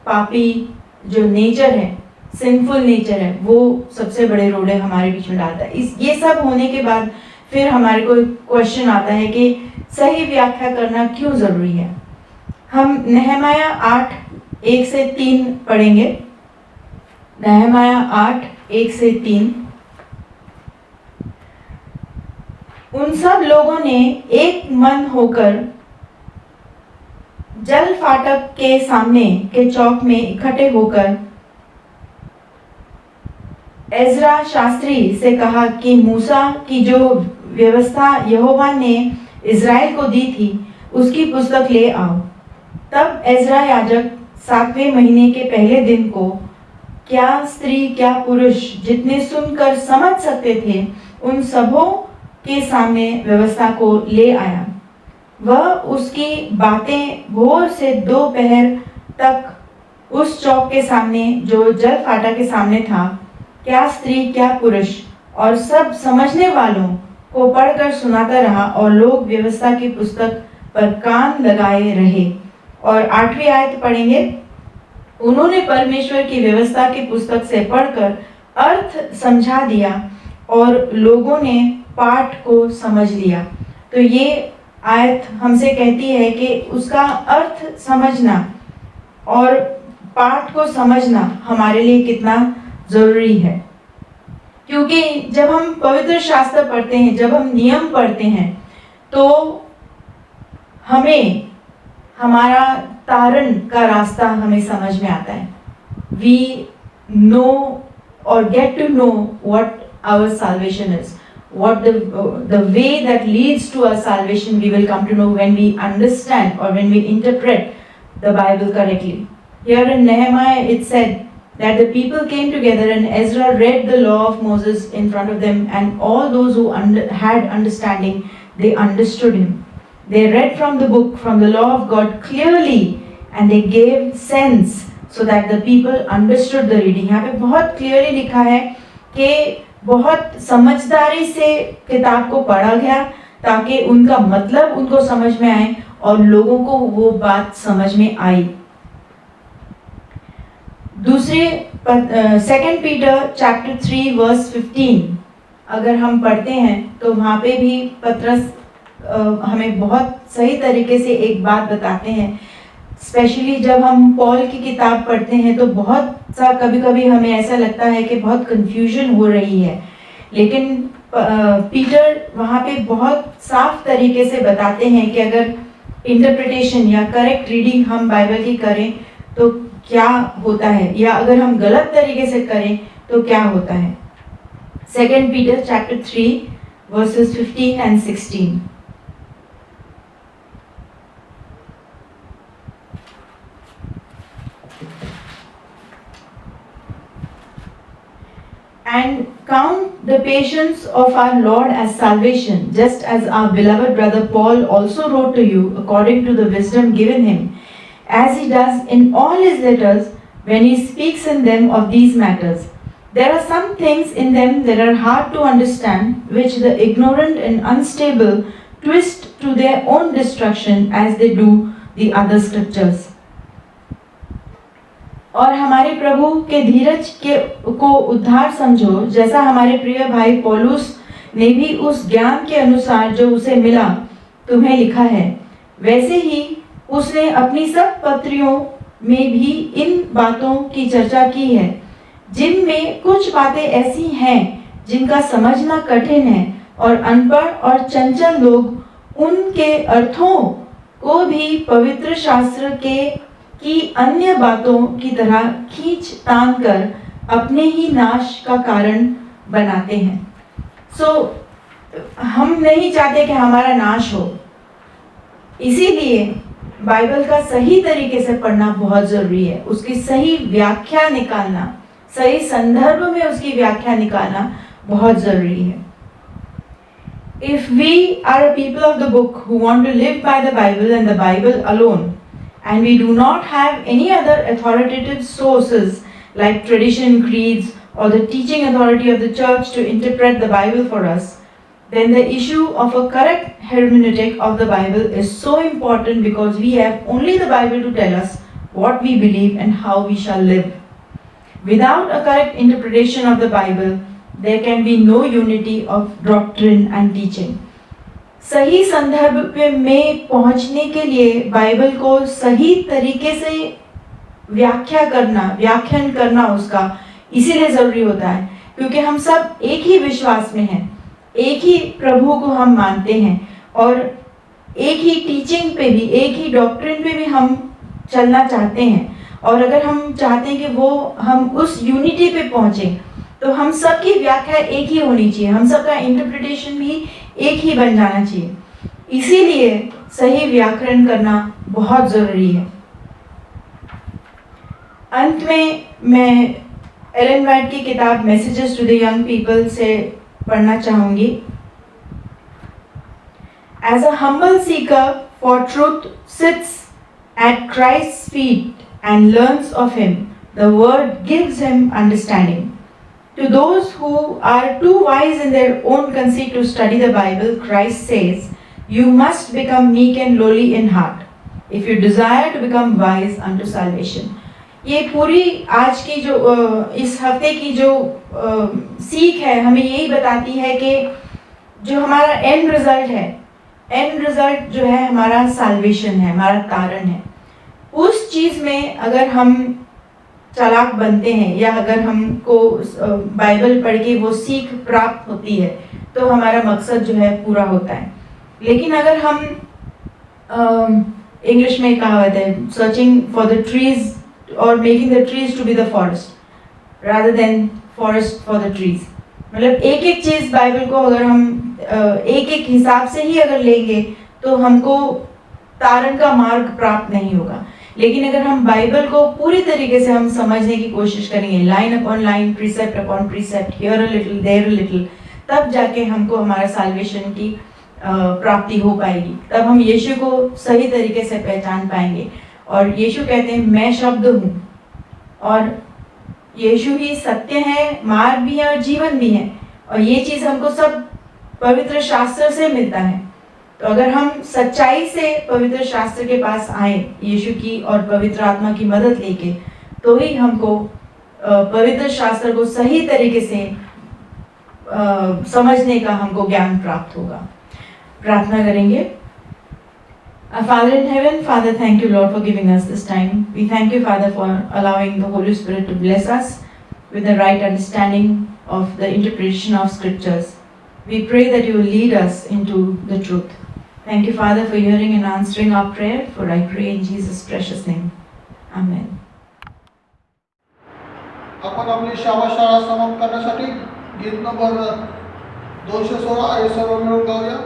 पापी जो नेचर है, सिंफुल नेचर है, वो सबसे बड़े रोड़े हमारे बीच में डालता है। ये सब होने के बाद फिर हमारे को क्वेश्चन आता है कि सही व्याख्या करना क्यों जरूरी है। हम नहमाया 8:1-3 पढ़ेंगे। नहमाया 8:1-3। उन सब लोगों ने एक मन होकर जल फाटक के सामने के चौक में इकट्ठे होकर एजरा शास्त्री से कहा कि मूसा की जो व्यवस्था यहोवा ने इज़राइल को दी थी उसकी पुस्तक ले आओ। तब एजरा याजक 7वें महीने के पहले दिन को क्या स्त्री क्या पुरुष जितने सुनकर समझ सकते थे उन सबों के सामने व्यवस्था को ले आया। वह उसकी बातें भोर से दोपहर तक उस चौक के सामने जो जल फाटा के सामने था, क्या स्त्री क्या पुरुष और सब समझने वालों को पढ़कर सुनाता रहा और लोग व्यवस्था की पुस्तक पर कान लगाए रहे। और 8वीं आयत पढ़ेंगे। उन्होंने परमेश्वर की व्यवस्था की पुस्तक से पढ़कर अर्थ समझा दिया और लोगों ने पाठ को समझ लिया। तो ये आयत हमसे कहती है कि उसका अर्थ समझना और पाठ को समझना हमारे लिए कितना जरूरी है। क्योंकि जब हम पवित्र शास्त्र पढ़ते हैं, जब हम नियम पढ़ते हैं, तो हमें हमारा तारण का रास्ता हमें समझ में आता है। We know or get to know what our salvation is, what the way that leads to our salvation. We will come to know when we understand or when we interpret the Bible correctly. Here in Nehemiah it said that the people came together and Ezra read the law of Moses in front of them, and all those who had understanding, they understood him. They read from the book, from the law of God clearly, and they gave sense so that the people understood the reading. यहाँ पे बहुत clearly लिखा है कि बहुत समझदारी से किताब को पढ़ा गया ताकि उनका मतलब उनको समझ में आए और लोगों को वो बात समझ में आई। दूसरे 2 पीटर चैप्टर 3 वर्स 15 अगर हम पढ़ते हैं तो वहाँ पे भी पतरस हमें बहुत सही तरीके से एक बात बताते हैं। स्पेशली जब हम पॉल की किताब पढ़ते हैं तो बहुत सा कभी-कभी हमें ऐसा लगता है कि बहुत कंफ्यूजन हो रही है, लेकिन पीटर वहाँ पे बहुत साफ तरीके से बताते हैं कि अगर इंटरप्रिटेशन या करेक्ट रीडिंग हम बाइबल की करें तो क्या होता है, या अगर हम गलत तरीके से करें तो क्या होता है। 2 Peter chapter 3 versus 15 and 16। And count the patience of our Lord as salvation, just as our beloved brother Paul also wrote to you according to the wisdom given him, as he does in all his letters when he speaks in them of these matters. There are some things in them that are hard to understand, which the ignorant and unstable twist to their own destruction as they do the other scriptures. और हमारे प्रभु के धीरज को उद्धार समझो, जैसा हमारे प्रिय भाई पौलुस ने भी उस ज्ञान के अनुसार जो उसे मिला तुम्हें लिखा है, वैसे ही उसने अपनी सब पत्रियों में भी इन बातों की चर्चा की है, जिनमें कुछ बातें ऐसी हैं जिनका समझना कठिन है और अनपढ़ और चंचल लोग उनके अर्थों को भी पवित्र शास्त्र की अन्य बातों की तरह खींच तान कर अपने ही नाश का कारण बनाते हैं। हम नहीं चाहते कि हमारा नाश हो, इसीलिए बाइबल का सही तरीके से पढ़ना बहुत जरूरी है। उसकी सही व्याख्या निकालना, सही संदर्भ में उसकी व्याख्या निकालना बहुत जरूरी है। If we are a people of the book who want to live by the Bible and the Bible alone, and we do not have any other authoritative sources like tradition, creeds, or the teaching authority of the church to interpret the Bible for us, then the issue of a correct hermeneutic of the Bible is so important, because we have only the Bible to tell us what we believe and how we shall live. Without a correct interpretation of the Bible, there can be no unity of doctrine and teaching. सही संदर्भ में पहुंचने के लिए Bible को सही तरीके से व्याख्यान करना उसका इसीलिए जरूरी होता है, क्योंकि हम सब एक ही विश्वास में हैं, एक ही प्रभु को हम मानते हैं और एक ही टीचिंग पे भी, एक ही डॉक्ट्रिन पे भी हम चलना चाहते हैं। और अगर हम चाहते हैं कि हम उस यूनिटी पे पहुंचे, तो हम सबकी व्याख्या एक ही होनी चाहिए, हम सबका इंटरप्रिटेशन भी एक ही बन जाना चाहिए। इसीलिए सही व्याकरण करना बहुत जरूरी है। अंत में मैं एलन वाइट की किताब messages to the young people से पढ़ना चाहूँगी। As a humble seeker for truth sits at Christ's feet and learns of him, the word gives him understanding. To those who are too wise in their own conceit to study the Bible, Christ says, "You must become meek and lowly in heart, if you desire to become wise unto salvation." ये पूरी आज की जो इस हफ्ते की जो सीख है हमें यही बताती है कि जो हमारा एंड रिजल्ट है, एंड रिजल्ट जो है हमारा साल्वेशन है, हमारा तारण है। उस चीज़ में अगर हम चालाक बनते हैं या अगर हमको बाइबल पढ़ के वो सीख प्राप्त होती है तो हमारा मकसद जो है पूरा होता है। लेकिन अगर हम इंग्लिश में कहावत है, सर्चिंग फॉर द ट्रीज और making the trees to be the forest rather than forest for the trees, मतलब एक एक चीज़ बाइबल को अगर हम एक एक हिसाब से ही अगर लेंगे तो हमको तारण का मार्ग प्राप्त नहीं होगा। लेकिन अगर हम बाइबल को पूरी तरीके से हम समझने की कोशिश करेंगे, line upon line, precept upon precept, here a little there a little, तब जाके हमको हमारा साल्वेशन की प्राप्ति हो पाएगी। तब हम यीशु को सही तरीके से पहचान पाएंगे। और यीशु कहते हैं मैं शब्द हूँ, और यीशु ही सत्य है, मार्ग भी है और जीवन भी है। और ये चीज़ हमको सब पवित्र शास्त्र से मिलता है। तो अगर हम सच्चाई से पवित्र शास्त्र के पास आए यीशु की और पवित्र आत्मा की मदद लेके, तो ही हमको पवित्र शास्त्र को सही तरीके से समझने का हमको ज्ञान प्राप्त होगा। प्रार्थना करेंगे। Our Father in heaven, Father, thank you, Lord, for giving us this time. We thank you, Father, for allowing the Holy Spirit to bless us with the right understanding of the interpretation of scriptures. We pray that you will lead us into the truth. Thank you, Father, for hearing and answering our prayer, for I pray in Jesus' precious name. Amen. आपण आपली शाळा समाप्त करण्यासाठी गीत number 216 हे सर्व मिळून गाऊया।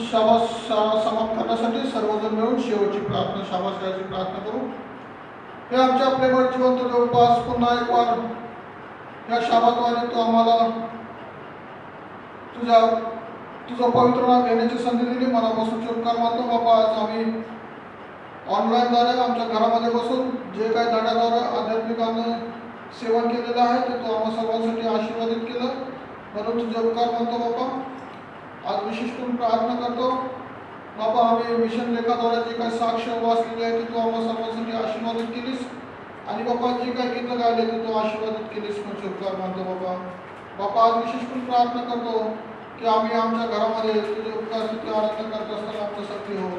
शाळा समाप्त करण्यासाठी सर्वजण मिळून शेवटची प्रार्थना, शाबासयाची प्रार्थना करू। हे आमच्या प्रेमळ जिवंत देवपास पुन्हा एक वार या शाबातवारी तू आम्हाला तुझं पवित्र नाव घेण्याची संधी दिली। मनापासून उपकार मानतो बाबा। आज आम्ही ऑनलाईनद्वारे आमच्या घरामध्ये बसून जे काही धड्याद्वारे आध्यात्मिकाने सेवन केलेलं आहे ते तू आम्हा सर्वांसाठी आशीर्वादित केलं, म्हणून तुझे उपकार मानतो बाबा। आज विशेष करून प्रार्थना करतो बाबा, आम्ही मिशन लेखाद्वारे जे काही साक्ष वाचलेले आहे ते तू आम्हा सर्वांसाठी आशीर्वादित केलीस, आणि बाबा जे काही गीतं गायले ते तू आशीर्वादित केलीस, म्हणजे उपकार मानतो बाबा। बाबा आज विशेष करून प्रार्थना करतो की आम्ही आमच्या घरामध्ये तुझे उपकार स्तुती आराधना करत असताना आमच्यासाठी हो,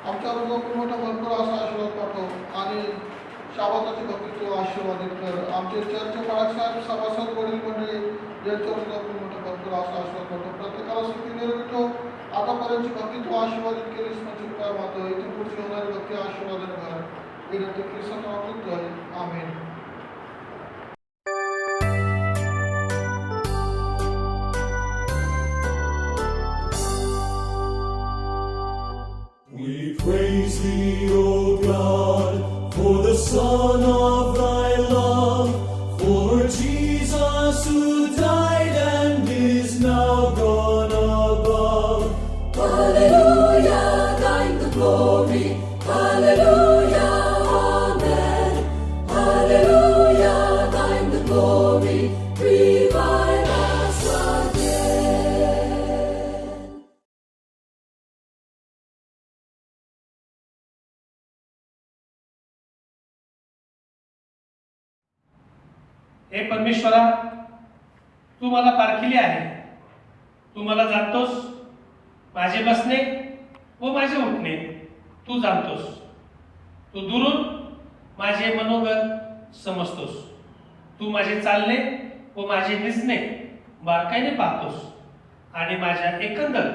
आमच्यावर जो मोठा भरपूर असा आशीर्वाद पाठव आणि शाबाताची भक्ती तू आशीर्वादित कर। आमचे चर्च बाळासाहेब सभासद वडील मंडळी यांच्यावर सुद्धा मोठा भरपूर असा आशीर्वाद पाठव। प्रत्येकाला सुखी निरोगी आतापर्यंतची भक्ती तू आशीर्वादित केलीस, म्हणजे उपकार मानतो। इथून पुढची होणारी भक्ती आशीर्वादित कर, विनंती ख्रिस्ता नावातून आहे, आमेन। thee, O God, for the Son of thy love, for Jesus who died and is now gone above. Hallelujah, thine the glory. Hallelujah, amen. Hallelujah, thine the glory. Revive us again. हे परमेश्वरा, तू मला पारखिले आहे. तू मला जाणतोस. माझे बसणे व माझे उठणे तू जाणतोस. तू दुरून माझे मनोगत समजतोस. तू माझे चालणे व माझे दिसणे बारकाईने पाहतोस आणि माझ्या एकंदर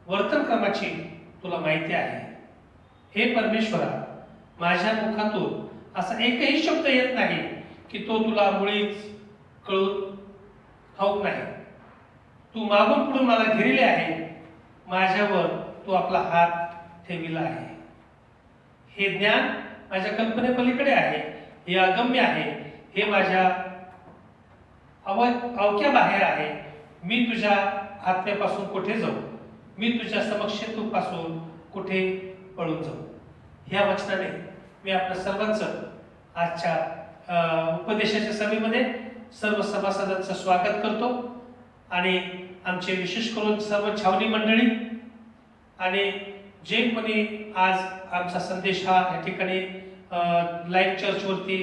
वर्तनक्रमाची तुला माहिती आहे. हे परमेश्वरा, माझ्या मुखातून असा एकही शब्द येत नाही की तो तुला मुळीच कळून ठाऊक नाही. तू मागून पुढून मला घेरले आहे. माझ्यावर तू आपला हात ठेविला आहे. हे ज्ञान माझ्या कल्पनेपलीकडे आहे. हे अगम्य आहे. हे माझ्या अवक्या बाहेर आहे. मी तुझ्या आत्म्यापासून कुठे जाऊ? मी तुझ्या समक्षेतूपासून कुठे पळून जाऊ? ह्या वचनाने मी आपल्या सर्वांचं आजच्या उपदेशाच्या सभेमध्ये सर्व सभासदांचं स्वागत करतो आणि आमचे विशेष करून सर्व छावणी मंडळी आणि जे कोणी आज आमचा संदेश हा या ठिकाणी लाईव्ह चर्चवरती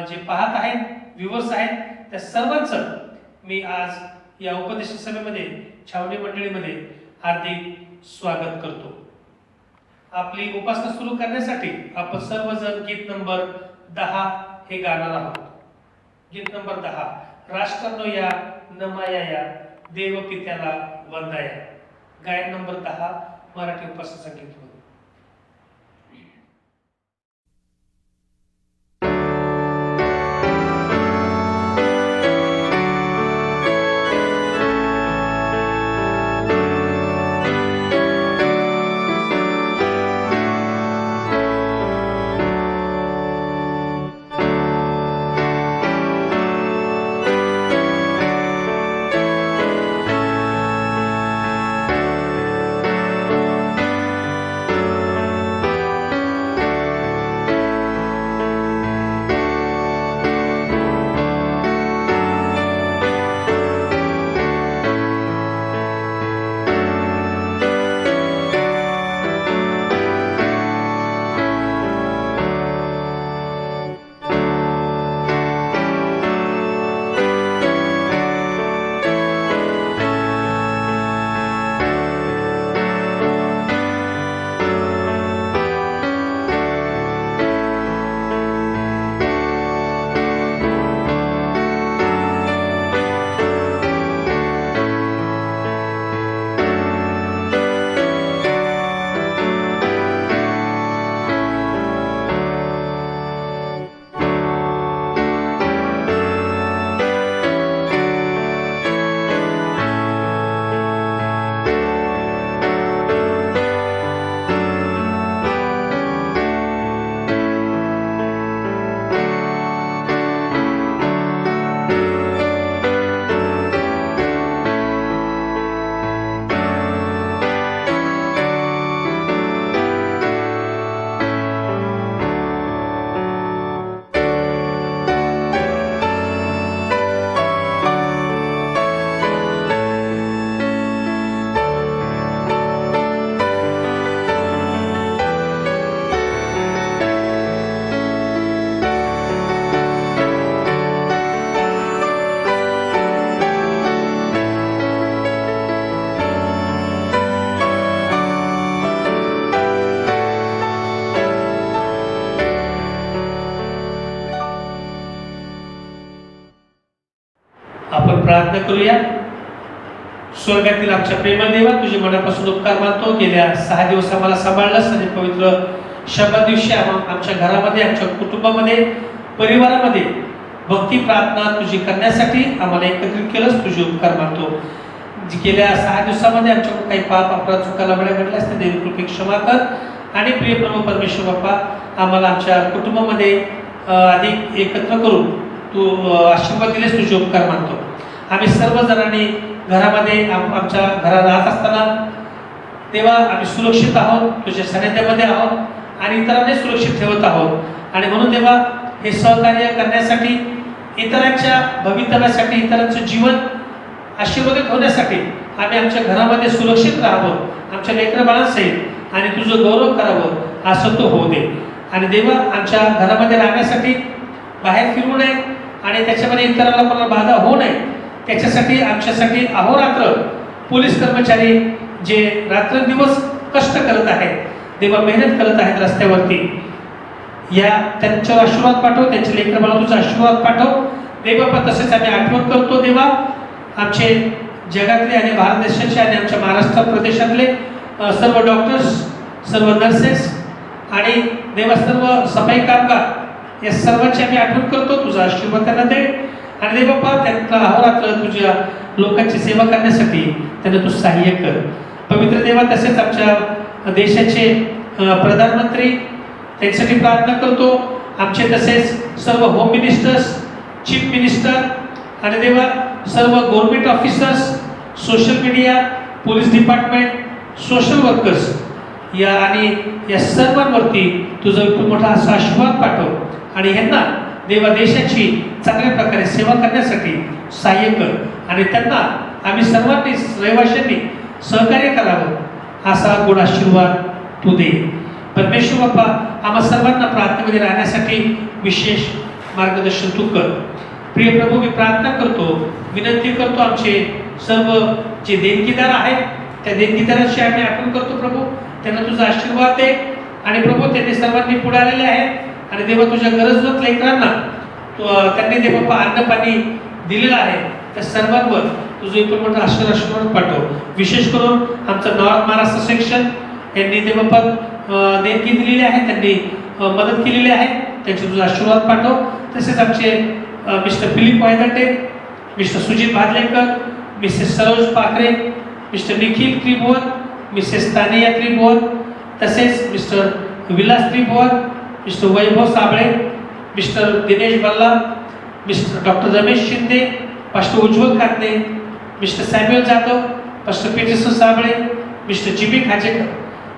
जे पाहत आहेत, व्ह्यूअर्स आहेत, त्या सर्वांचं मी आज या उपदेश सभेमध्ये छावणी मंडळीमध्ये हार्दिक स्वागत करतो. आपली उपासना सुरू करण्यासाठी आपण सर्वजण गीत नंबर 10 हे गाणार आहोत. गीत नंबर 10, राष्ट्रांनो या नमाया या देव पित्याला वंदाया. गायन नंबर 10 मराठी उपासना संगीत. आपण प्रार्थना करूया. स्वर्गातील आमच्या प्रेमळ देवा, तुझे मनापासून उपकार मानतो. गेल्या 6 दिवस आम्हाला सांभाळलंस आणि पवित्र शब्द दिवशी आमच्या घरामध्ये, आमच्या कुटुंबामध्ये, परिवारामध्ये भक्ती प्रार्थना तुझी करण्यासाठी आम्हाला एकत्रित केलंस. तुझे उपकार मानतो. गेल्या 6 दिवसामध्ये आमच्याकडून काही पाप अपराध चुका लबड्या घडल्यास ते देव कृपे क्षमा कर आणि प्रिय प्रभू परमेश्वर बाप्पा, आम्हाला आमच्या कुटुंबामध्ये अधिक एकत्र करून तू आशीर्वाद दिलेस, तुझे उपकार मानतो. आम्ही सर्वजणांनी घरामध्ये आमच्या घरात राहत असताना तेव्हा आम्ही सुरक्षित आहोत, तुझ्या सानिध्यामध्ये आहोत आणि इतरांनी सुरक्षित ठेवत आहोत. आणि म्हणून तेव्हा हे सहकार्य करण्यासाठी, इतरांच्या भवितव्यासाठी, इतरांचं जीवन आशीर्वादित होण्यासाठी आम्ही आमच्या घरामध्ये सुरक्षित राहावं, आमच्या लेकरबाळांसहित आणि तुझं गौरव करावं असं तो होऊ दे. आणि देवा, आमच्या घरामध्ये राहण्यासाठी बाहेर फिरू नये आणि त्याच्यामध्ये इतरांना कोणाला बाधा होऊ नये, त्याच्यासाठी आमच्यासाठी अहोरात्र पोलीस कर्मचारी जे रात्रंदिवस कष्ट करत आहेत, देवा मेहनत करत आहेत रस्त्यावरती, त्यांच्यावर आशीर्वाद पाठव, त्यांच्या लेकरबाळांना तुझा आशीर्वाद पाठव देवा. तसेच आम्ही आठवण करतो देवा आमचे जगातले आणि भारत देशाचे आणि आमच्या महाराष्ट्र प्रदेशातले सर्व डॉक्टर्स, सर्व नर्सेस आणि देवा सर्व सफाई कामगार, या सर्वांची आम्ही आठवण करतो. तुझा आशीर्वाद त्यांना दे आणि दे बाप्पा, त्यांना अहोरात्र तुझ्या लोकांची सेवा करण्यासाठी त्यांना तू सहाय्य कर पवित्र देवा. तसेच आमच्या देशाचे प्रधानमंत्री, त्यांच्यासाठी प्रार्थना करतो. आमचे तसेच सर्व होम मिनिस्टर्स, चीफ मिनिस्टर आणि देवा सर्व government officers, social media, police department, social workers या सर्वांवरती तुझा खूप मोठा असा आशीर्वाद पाठव आणि ह्यांना देवा देशाची चांगल्या प्रकारे सेवा करण्यासाठी सहाय्य कर आणि त्यांना आम्ही सर्वांनी रहिवाशांनी सहकार्य करावं असा गोड आशीर्वाद तू दे. परमेश्वर बाप्पा, आम्हा सर्वांना प्रार्थनेमध्ये राहण्यासाठी विशेष मार्गदर्शन तू कर. प्रिय प्रभू, मी प्रार्थना करतो, विनंती करतो, आमचे सर्व जे देणगीदार आहेत त्या देणगीदारांशी आम्ही आठवण करतो प्रभू, त्यांना तुझा आशीर्वाद दे आणि प्रभू त्यांनी सर्वांनी पुढे आलेले आहेत आणि देवा तुझ्या गरजवंत लेकरांना त्यांनी देवा अन्न पाणी दिलेलं आहे, त्या सर्वांवर तुझं इथून मोठं आशीर्वाद पाठव. विशेष करून आमचं नॉर्थ महाराष्ट्र सेक्शन यांनी देवा देणगी दिलेली आहे, त्यांनी मदत केलेली आहे, त्यांचे तुझा आशीर्वाद पाठव. तसेच आमचे Mr Philip Vaydate, Mr Sujit Bhadlekar, Mrs Saroj Pakhare, Mr Nikhil Tribhuvan, Mrs Tania Tribhuvan, तसेच Mr Vilas Tribhuvan, Mr Vaibhav Sable, Mr Dinesh Balla, Mr doctor Ramesh Shinde, pastor Ujjwal Kande, Mr Samuel Jadhav, pastor Peterson Sable, Mr Jimmy Khajekar,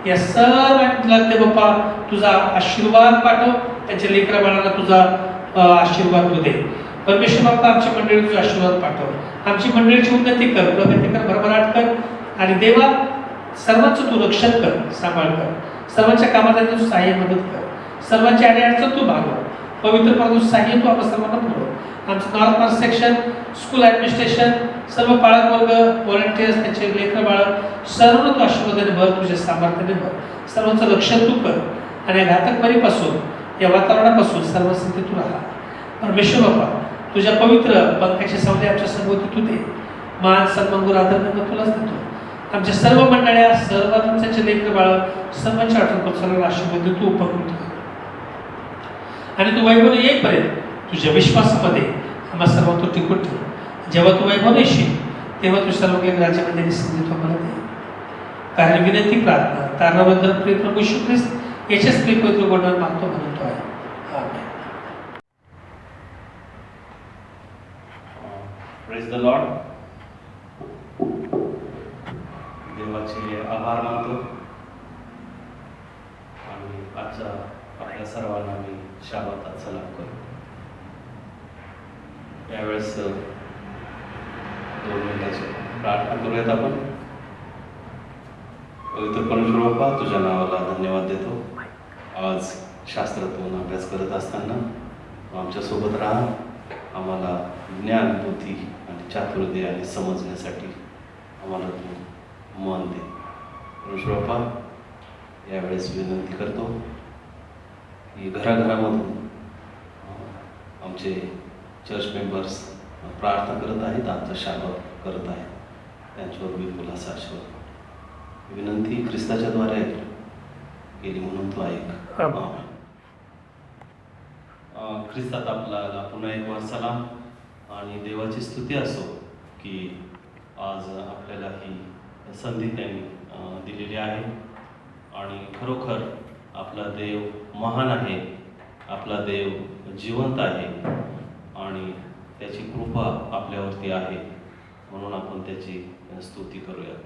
या सर्वांना ते बाप्पा तुझा आशीर्वाद पाठव, त्यांच्या लेकरा बाळांना तुझा आशीर्वाद तू दे. परमेश्वर बाप्पा, आमच्या मंडळी तुझा आशीर्वाद पाठव, आमची मंडळीची उन्नती कर, प्रगती कर, भरभराट कर आणि देवा सर्वांचं तू रक्षण कर, सांभाळ कर, सर्वांच्या कामात तू सहाय्य मदत कर, सर्वांची अडचण तू भागव, पवित्र प्रभू सहाय्य तू आम्हा सर्वांना पुरव. आमचं north Maharashtra section, school administration, सर्व पालक वर्ग, व्हॉलंटियर्स, त्यांचे लेकरं बाळ सर्व तू आशीर्वादाने भर, तुझ्या सामर्थ्याने भर, सर्वांचं रक्षण तू कर आणि या घातक बरीपासून, या वातावरणापासून सर्वांसाठी तू राहा. परमेश्वर बाप्पा, तुझ्या पवित्र पंखाच्या सावली आमच्या सभोवती तू दे. मान सन्मान गुण आदर तुलाच देतो. आमच्या सर्व मंडळ्या, सर्वांचे लेकरं बाळ सर्वांच्या आठवण सर्व आशीर्वाद तू उपकृत कर आणि तू वैभवने येईपर्यंत तुझ्या विश्वासामध्ये आम्हा सर्व तो टिकून ठेव. जेव्हा तू वैभव येशील तेव्हा तू सर्व काही राज्यामध्ये संधी आम्हाला दे. कारण विनंती प्रार्थना तारणाबद्दल प्रिय प्रभू येशू ख्रिस्त याच्याच प्रिय पवित्र गोडवर मागतो म्हणतो आहे. आमेन. Praise the Lord. देवाचे आभार मानतो आणि आजच्या आपल्या सर्वांना मी शाबातात सलाम करतो. त्यावेळेस 2 मिनिटाची प्रार्थना करूयात आपण. पवित्र परमेश्वर बाप्पा, तुझ्या नावाला धन्यवाद देतो. आज शास्त्रातून अभ्यास करत असताना आमच्यासोबत राहा, आम्हाला ज्ञान, बुद्धी आणि चातुर्य आणि समजण्यासाठी आम्हाला तू मन दे. परमेश्वर बाप्पा, यावेळेस विनंती करतो की घराघरामधून आमचे चर्च मेंबर्स प्रार्थना करत आहेत, आमचा शाबात करत आहेत, त्यांच्यावर विपुल असा आशीर्वाद विनंती ख्रिस्ताच्या द्वारे केली म्हणून तो ऐक. ख्रिस्तात आपल्याला पुन्हा एक वार सलाम आणि देवाची स्तुती असो की आज आपल्याला ही संधी त्यांनी दिलेली आहे आणि खरोखर आपला देव महान आहे, आपला देव जिवंत आहे आणि त्याची कृपा आपल्यावरती आहे, म्हणून आपण त्याची स्तुती करूयात.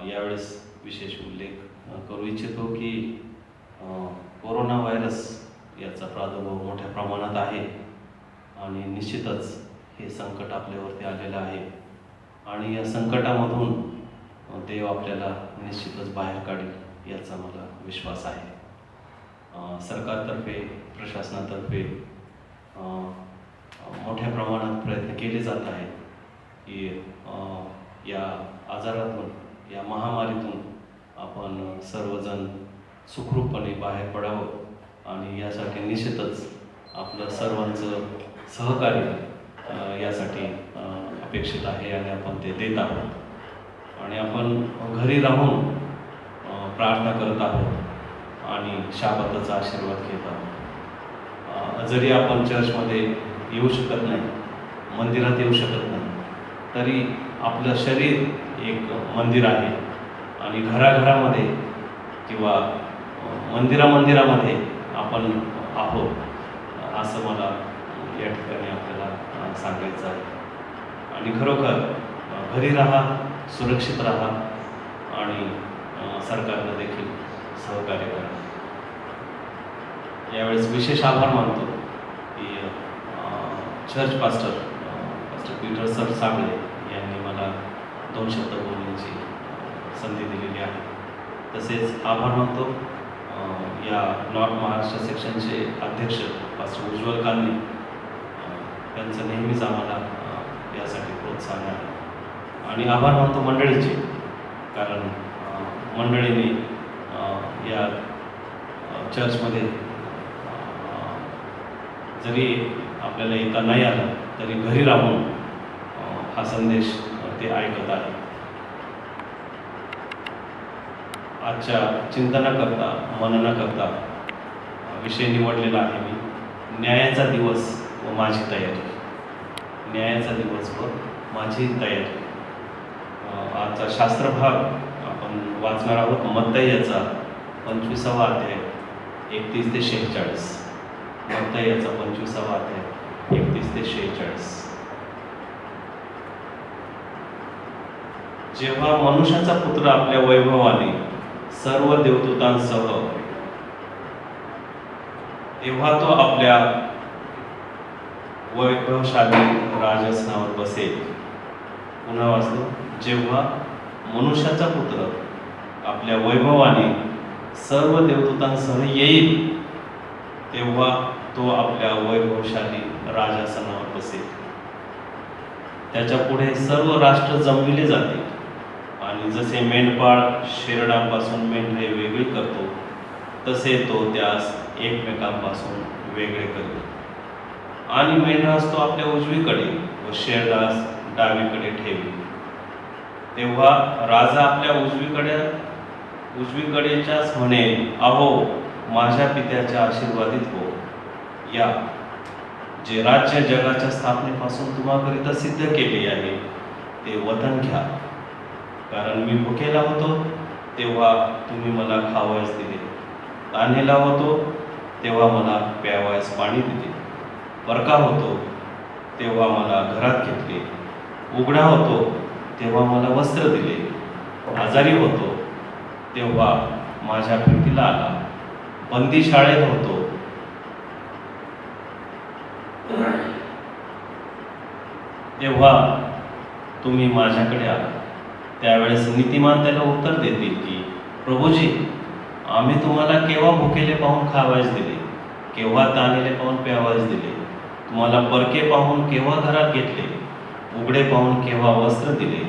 यावेळेस विशेष उल्लेख करू इच्छितो की कोरोना व्हायरस याचा प्रादुर्भाव मोठ्या प्रमाणात आहे आणि निश्चितच हे संकट आपल्यावरती आलेलं आहे आणि या संकटामधून देव आपल्याला निश्चितच बाहेर काढेल याचा मला विश्वास आहे. सरकारतर्फे, प्रशासनातर्फे मोठ्या प्रमाणात प्रयत्न केले जात आहेत की या आजारातून, या महामारीतून आपण सर्वजण सुखरूपपणे बाहेर पडावं आणि यासाठी निश्चितच आपलं सर्वांचं सहकार्य यासाठी अपेक्षित आहे आणि आपण ते देत आहोत आणि आपण घरी राहून प्रार्थना करत आहोत आणि शाबाताचा आशीर्वाद घेत आहोत. जरी आपण चर्चमध्ये येऊ शकत नाही, मंदिरात येऊ शकत नाही, तरी आपलं शरीर एक मंदिर आहे आणि घराघरामध्ये किंवा मंदिरामध्ये आपण आहोत असं मला या ठिकाणी आपल्याला सांगायचं आहे. आणि खरोखर घरी राहा, सुरक्षित राहा आणि सरकारनं देखील सहकार्य करा. यावेळेस विशेष आभार मानतो की church pastor Peter sir Sable यांनी मला 2 शब्द बोलण्याची संधी दिलेली आहे. तसेच आभार मानतो या नॉर्थ महाराष्ट्र सेक्शनचे अध्यक्ष पास्टर उज्ज्वल कांदे, त्यांचं नेहमीच आम्हाला यासाठी प्रोत्साहन आहे. आणि आभार मानतो मंडळीचे, कारण मंडळीने या चर्चमध्ये जरी आपल्याला येता नाही आलं तरी घरी राहून हा संदेश ते ऐकत आहे. आजच्या चिंतनाकरता, मननाकरता विषय निवडलेला आहे मी, न्यायाचा दिवस व माझी तयारी. न्यायाचा दिवस व माझी तयारी. आजचा शास्त्रभाग आपण वाचणार आहोत मत्तई याचा 25वा अध्याय 31 ते 46. मत्तई याचा 25वा अध्याय 31 ते 46. जेव्हा मनुष्याचा पुत्र आपल्या वैभवाने सर्व देवदूतांसह, तेव्हा तो आपल्या वैभवशाली राजस्थानावर बसेल. पुन्हा वाचतो, जेव्हा मनुष्याचा पुत्र आपल्या वैभवाने सर्व देवदूतांसह येईल, तेव्हा तो आपल्या वैभवशाली राजासनावर बसेल. त्याच्या पुढे सर्व राष्ट्र जमविले जातील आणि जसे मेंढपाळ शेरडांपासून मेंढरे वेगळी करतो, तसे तो त्यास एकमेकांपासून वेगळे करेल. आणि मेंढरास तो आपल्या उजवीकडे व शेरडास डावीकडे ठेवी. तेव्हा राजा आपल्या उजवीकडेच्याच म्हणेल, अहो माझ्या पित्याच्या आशीर्वादित हो, या जे राज्य जगाच्या स्थापनेपासून तुम्हाकरिता सिद्ध केले आहे ते वतन घ्या. कारण मी भुकेला होतो तेव्हा तुम्ही मला खावयास दिले, तान्हेला होतो तेव्हा मला प्यावयास पाणी दिले, परका होतो तेव्हा मला घरात घेतले, उघडा होतो तेव्हा मला वस्त्र दिले, आजारी होतो तेव्हा माझ्या भेटीला आला, बंदी शाळेत होतो तेव्हा तुम्ही माझ्याकडे आला. त्यावेळेस नीतिमान त्याला उत्तर देतील की, प्रभूजी, आम्ही तुम्हाला केव्हा भुकेले पाहून खावयास दिले, केव्हा तान्हेले पाहून प्यावयास दिले, तुम्हाला परके पाहून केव्हा घरात घेतले, उघडे पाहून केव्हा वस्त्र दिले,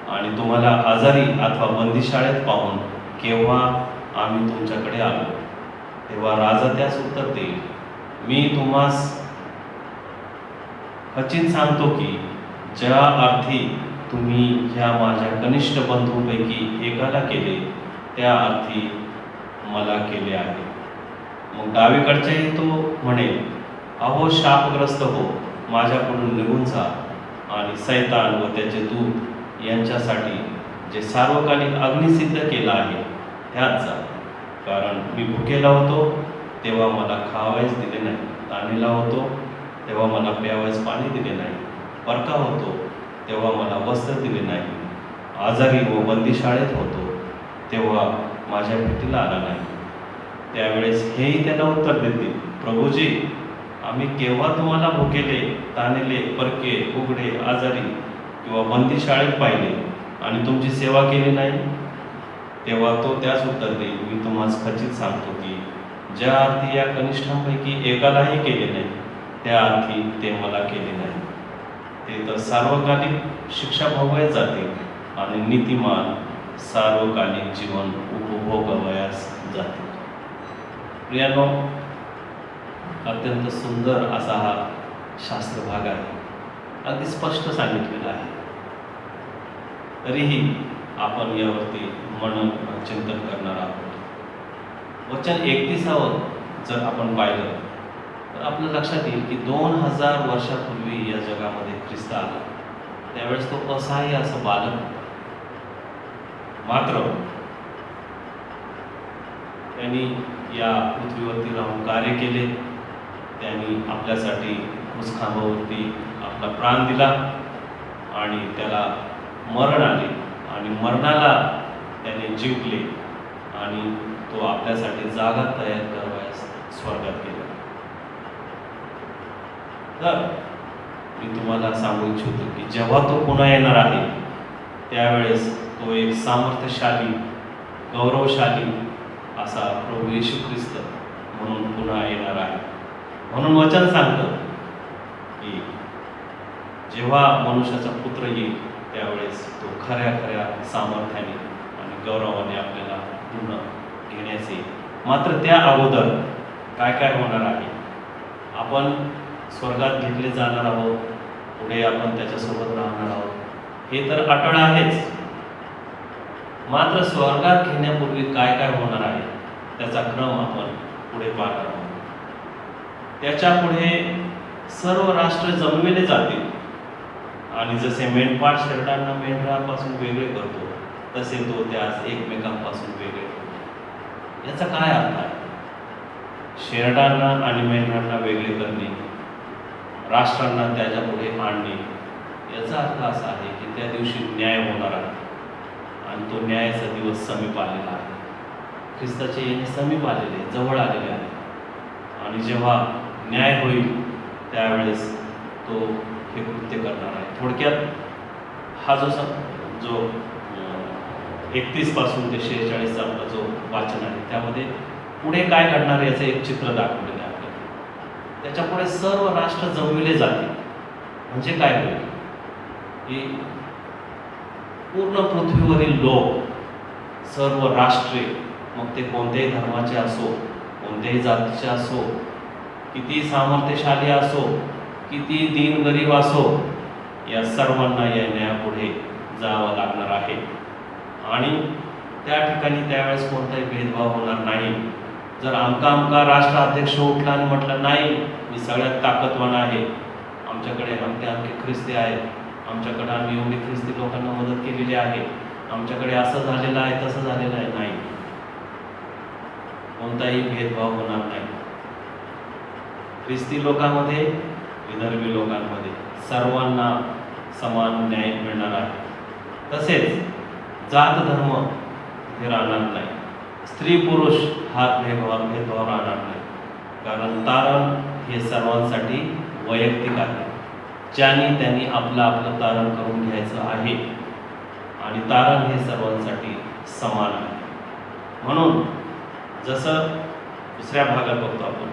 आणि तुम्हाला आजारी अथवा बंदीशाळेत पाहून केव्हा आम्ही तुमच्याकडे आलो. तेव्हा राजा त्यास उत्तर देईल, मी तुम्हास खचित सांगतो की ज्या अर्थी तुम्ही ह्या माझ्या कनिष्ठ बंधूंपैकी एकाला केले, त्या अर्थी मला केले आहे. मग डावीकडच्याही तो म्हणेल, अहो शापग्रस्त हो, माझ्याकडून निघून जा आणि सैतान व त्याचे दूत यांच्यासाठी जे सार्वकालिक अग्नी सिद्ध केला आहे त्यात जा. कारण मी भुकेला होतो तेव्हा मला खावायच दिले नाही, ताणलेला होतो तेव्हा मला प्यावयास पाणी दिले नाही, परका होतो तेव्हा मला वस्त्र दिले नाही, आजारी व बंदीशाळेत होतो तेव्हा माझ्या भेटीला आला नाही. त्यावेळेस हेही त्यांना उत्तर देतील, प्रभूजी, आम्ही केव्हा तुम्हाला भुकेले, ताणलेले, परके, उघडे, आजारी किंवा बंदीशाळेत पाहिले आणि तुमची सेवा केली नाही? तेव्हा तो त्याच उत्तर देईल, मी तुम्हाला खचित सांगतो की ज्या अर्थी या कनिष्ठांपैकी एकालाही केले नाही त्या अर्थी ते मला केले नाही. ते तर सार्वकालिक शिक्षा भोगायला जातील आणि नीतिमान सार्वकालिक जीवन उपभोगावयास जातील. प्रियानो, अत्यंत सुंदर असा हा शास्त्र भाग आहे, अगदी स्पष्ट सांगितलेला आहे. तरीही आपण यावरती मनन चिंतन करणार आहोत. वचन 31 जर आपण पाहिलं तर आपल्या लक्षात येईल की 2000 वर्षापूर्वी या जगामध्ये ख्रिस्त आला. त्यावेळेस तो असहाय्य असं बालक होता. मात्र त्यांनी या पृथ्वीवरती राहून कार्य केले. त्यांनी आपल्यासाठी क्रूसखांबावरती आपला प्राण दिला आणि त्याला मरण आले आणि मरणाला त्याने जिंकले आणि तो आपल्यासाठी जागा तयार करावयास स्वर्गात गेला. तर मी तुम्हाला सांगू इच्छितो की जेव्हा तो पुन्हा येणार आहे त्यावेळेस तो एक सामर्थ्यशाली, गौरवशाली असा प्रभू येशू ख्रिस्त म्हणून पुन्हा येणार आहे. म्हणून वचन सांगतं की जेव्हा मनुष्याचा पुत्र येईल त्यावेळेस तो खऱ्या खऱ्या सामर्थ्याने आणि गौरवाने आपल्याला पुन्हा घेण्यास येईल. मात्र त्या अगोदर काय काय होणार आहे? आपण स्वर्गात घेतले जाणार आहोत, पुढे आपण त्याच्यासोबत राहणार आहोत, हे तर अटळ आहेच. मात्र स्वर्गात घेण्यापूर्वी काय काय होणार आहे त्याचा क्रम आपण पुढे पाहणार आहोत. त्याच्या पुढे सर्व राष्ट्र जमविले जातील आणि जसे मेंढपाळ शेरडांना मेंढरापासून वेगळे करतो तसे तो त्यास एकमेकांपासून वेगळे करतो. याचा काय अर्थ आहे? शेरडांना आणि मेंढरांना वेगळे करणे, राष्ट्रांना त्याच्या पुढे आणणे, याचा अर्थ असा आहे की त्या दिवशी न्याय होणार आहे आणि तो न्यायाचा दिवस समीप आलेला आहे. ख्रिस्ताचे येणे समीप आलेले, जवळ आलेले आहे आणि जेव्हा न्याय होईल त्यावेळेस तो हे कृत्य करणार आहे. थोडक्यात हा जो 31 पासून ते 46 आपला जो वाचन आहे त्यामध्ये पुढे काय घडणार याचं एक चित्र दाखवलेलं आहे आपल्याला. त्याच्या पुढे सर्व राष्ट्र जमविले जातील. म्हणजे काय होईल की पूर्ण पृथ्वीवरील लोक, सर्व राष्ट्रे, मग ते कोणत्याही धर्माचे असो, कोणत्याही जातीचे असो, किती सामर्थ्यशाली असो, किती दीनगरीब असो, या सर्वांना या न्यायापुढे जावं लागणार आहे. आणि त्या ठिकाणी त्यावेळेस कोणताही भेदभाव होणार नाही. जर आमका राष्ट्राध्यक्ष उठला आणि म्हटलं नाही, मी सगळ्यात ताकदवान आहे, आमच्याकडे अमके ख्रिस्ती आहेत, आमच्याकडे आम्ही एवढी ख्रिस्ती लोकांना मदत केलेली आहे, आमच्याकडे असं झालेलं आहे, तसं झालेलं आहे, नाही, कोणताही भेदभाव होणार नाही. ख्रिस्ती लोकांमध्ये, विदर्भी लोकांमध्ये सर्वांना समान न्याय मिळणार आहे. तसेच जात धर्म हे राहणार नाही, स्त्री पुरुष हा भेदभाव राहणार नाही. कारण तारण हे सर्वांसाठी वैयक्तिक आहे. ज्यांनी त्यांनी आपलं तारण करून घ्यायचं आहे आणि तारण हे सर्वांसाठी समान आहे. म्हणून जसं दुसऱ्या भागात बघतो आपण,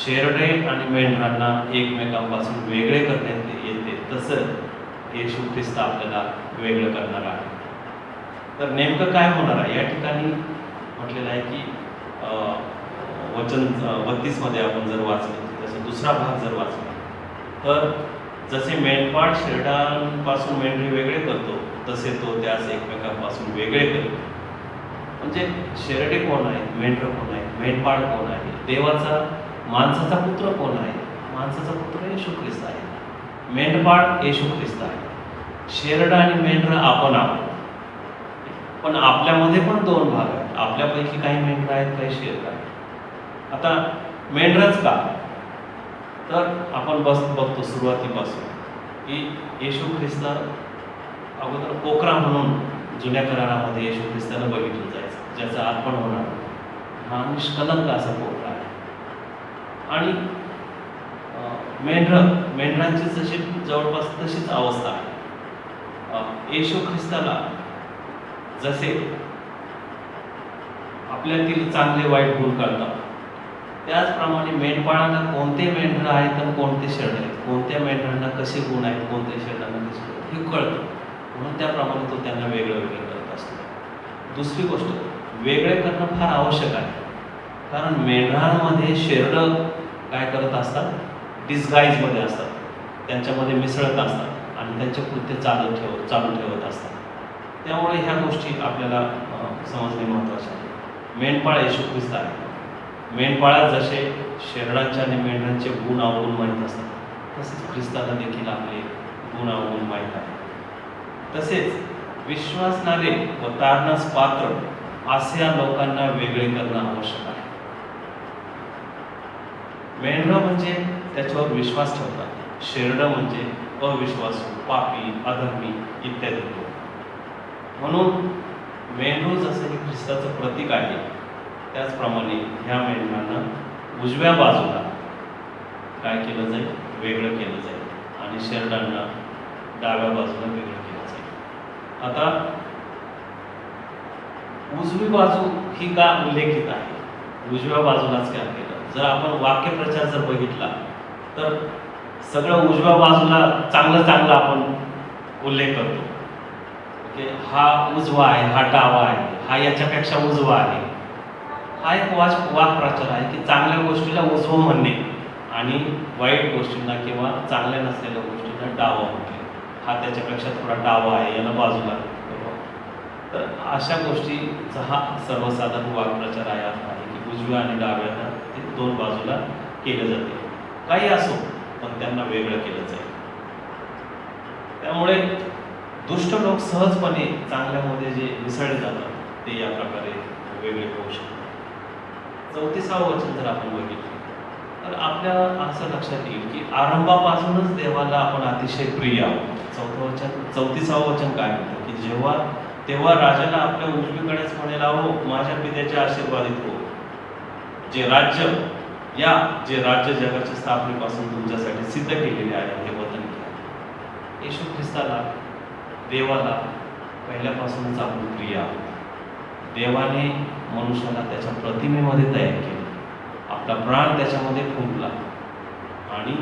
शेरडे आणि मेंढरांना एकमेकांपासून वेगळे करण्यात येते, तसं येशू ख्रिस्त आपल्याला वेगळं करणार आहे. तर नेमकं काय होणार आहे? या ठिकाणी म्हटलेलं आहे की वचन 32 मध्ये आपण जर वाचलं, त्याचा दुसरा भाग जर वाचला तर जसे मेंढपाळ शेरडांपासून मेंढरे वेगळे करतो तसे तो त्यास एकमेकांपासून वेगळे करतो. म्हणजे शेरडे कोण आहेत, मेंढर कोण आहे, मेंढपाळ कोण आहे, देवाचा माणसाचा पुत्र कोण आहे? माणसाचा पुत्र येशू ख्रिस्त आहे. मेंढपाळ येशू ख्रिस्त आहे. शेरडा आणि मेंढर आपण आहोत. पण आपल्यामध्ये पण दोन भाग आहेत. आपल्यापैकी काही मेंढरं आहेत, काही शेर आहेत. आता मेंढरच का, तर आपण बघतो सुरुवातीपासून की येशू ख्रिस्त अगोदर कोकरा म्हणून जुन्या करारामध्ये येशू ख्रिस्ताला बघितलं जायचं, ज्याचं अर्पण होणार. हा निष्कलंक असा कोकरा आहे. आणि मेंढरांची जशी जवळपास तशीच अवस्था आहे. येशू ख्रिस्ताला जसे आपल्यातील चांगले वाईट गुण कळतात, त्याचप्रमाणे मेंढपाळांना कोणते मेंढरं आहेत आणि कोणते शेड आहेत, कोणत्या मेंढरांना कसे गुण आहेत, कोणत्या शेडांना कसे गुण आहेत हे कळतं. म्हणून त्याप्रमाणे तो त्यांना वेगळं वेगळं करत असतो. दुसरी गोष्ट, वेगळे करणं फार आवश्यक आहे, कारण मेंढरांमध्ये शेरडं काय करत असतात, डिस्गाईजमध्ये असतात, त्यांच्यामध्ये मिसळत असतात आणि त्यांचे कृत्य चालू ठेवत असतात. त्यामुळे ह्या गोष्टी आपल्याला समजणे महत्त्वाचे आहे. मेंढपाळ येशू ख्रिस्त आहे. मेंढपाळात जसे शेरडांचे आणि मेंढरांचे गुण अवगुण माहीत असतात, तसेच ख्रिस्ताला देखील आपले गुण अवगुण माहीत आहे. तसेच विश्वासणारे व तारणास पात्र अशा लोकांना वेगळे करणं आवश्यक आहे. मेंढरं म्हणजे त्याच्यावर विश्वास ठेवतात, शेरडं म्हणजे अविश्वासू, पापी, अधर्मी इत्यादी लोक. म्हणून मेंढरू जसं की ख्रिस्ताचं प्रतीक आहे, त्याचप्रमाणे ह्या मेंढरांना उजव्या बाजूला काय केलं जाईल, वेगळं केलं जाईल, आणि शेरडांना डाव्या बाजूला वेगळं केलं जाईल. आता उजवी बाजू ही का उल्लेखित आहे, उजव्या बाजूलाच काय केलं. जर आपण वाक्यप्रचार जर बघितला तर सगळं उजव्या बाजूला चांगलं आपण उल्लेख करतो की हा उजवा आहे, हा डावा आहे, हा याच्यापेक्षा उजवा आहे. हा एक वाक्प्रचार आहे की चांगल्या गोष्टीला उजवं म्हणणे आणि वाईट गोष्टींना किंवा चांगल्या नसलेल्या गोष्टींना डावा म्हणणे. हा त्याच्यापेक्षा थोडा डावा आहे, याला बाजूला. तर अशा गोष्टीचा हा सर्वसाधारण वाक्प्रचार आहे की उजव्या आणि डाव्याला ते दोन बाजूला केलं जाते. काही असो, पण त्यांना वेगळं केलं जाईल. त्यामुळे दुष्ट लोक सहजपणे चांगल्यामध्ये जे मिसळले जातात ते या प्रकारे वेगळे होऊ शकतात. 34वं वचन जर आपण बघितलं तर आपल्याला असं लक्षात येईल की आरंभापासूनच देवाला आपण अतिशय प्रिय आहोत. 34वं वचन काय म्हणतं की तेव्हा राजाला आपल्या उजवीकडेच म्हणेल, आहो माझ्या पित्याच्या आशीर्वादित हो, जे राज्य जगाच्या स्थापनेपासून तुमच्यासाठी सिद्ध केलेले आहे हे वचन घ्या. येशू ख्रिस्ताला, देवाला पहिल्यापासूनच आपण प्रिय आहोत. देवाने मनुष्याला त्याच्या प्रतिमेमध्ये तयार केलं, आपला प्राण त्याच्यामध्ये फुंकला आणि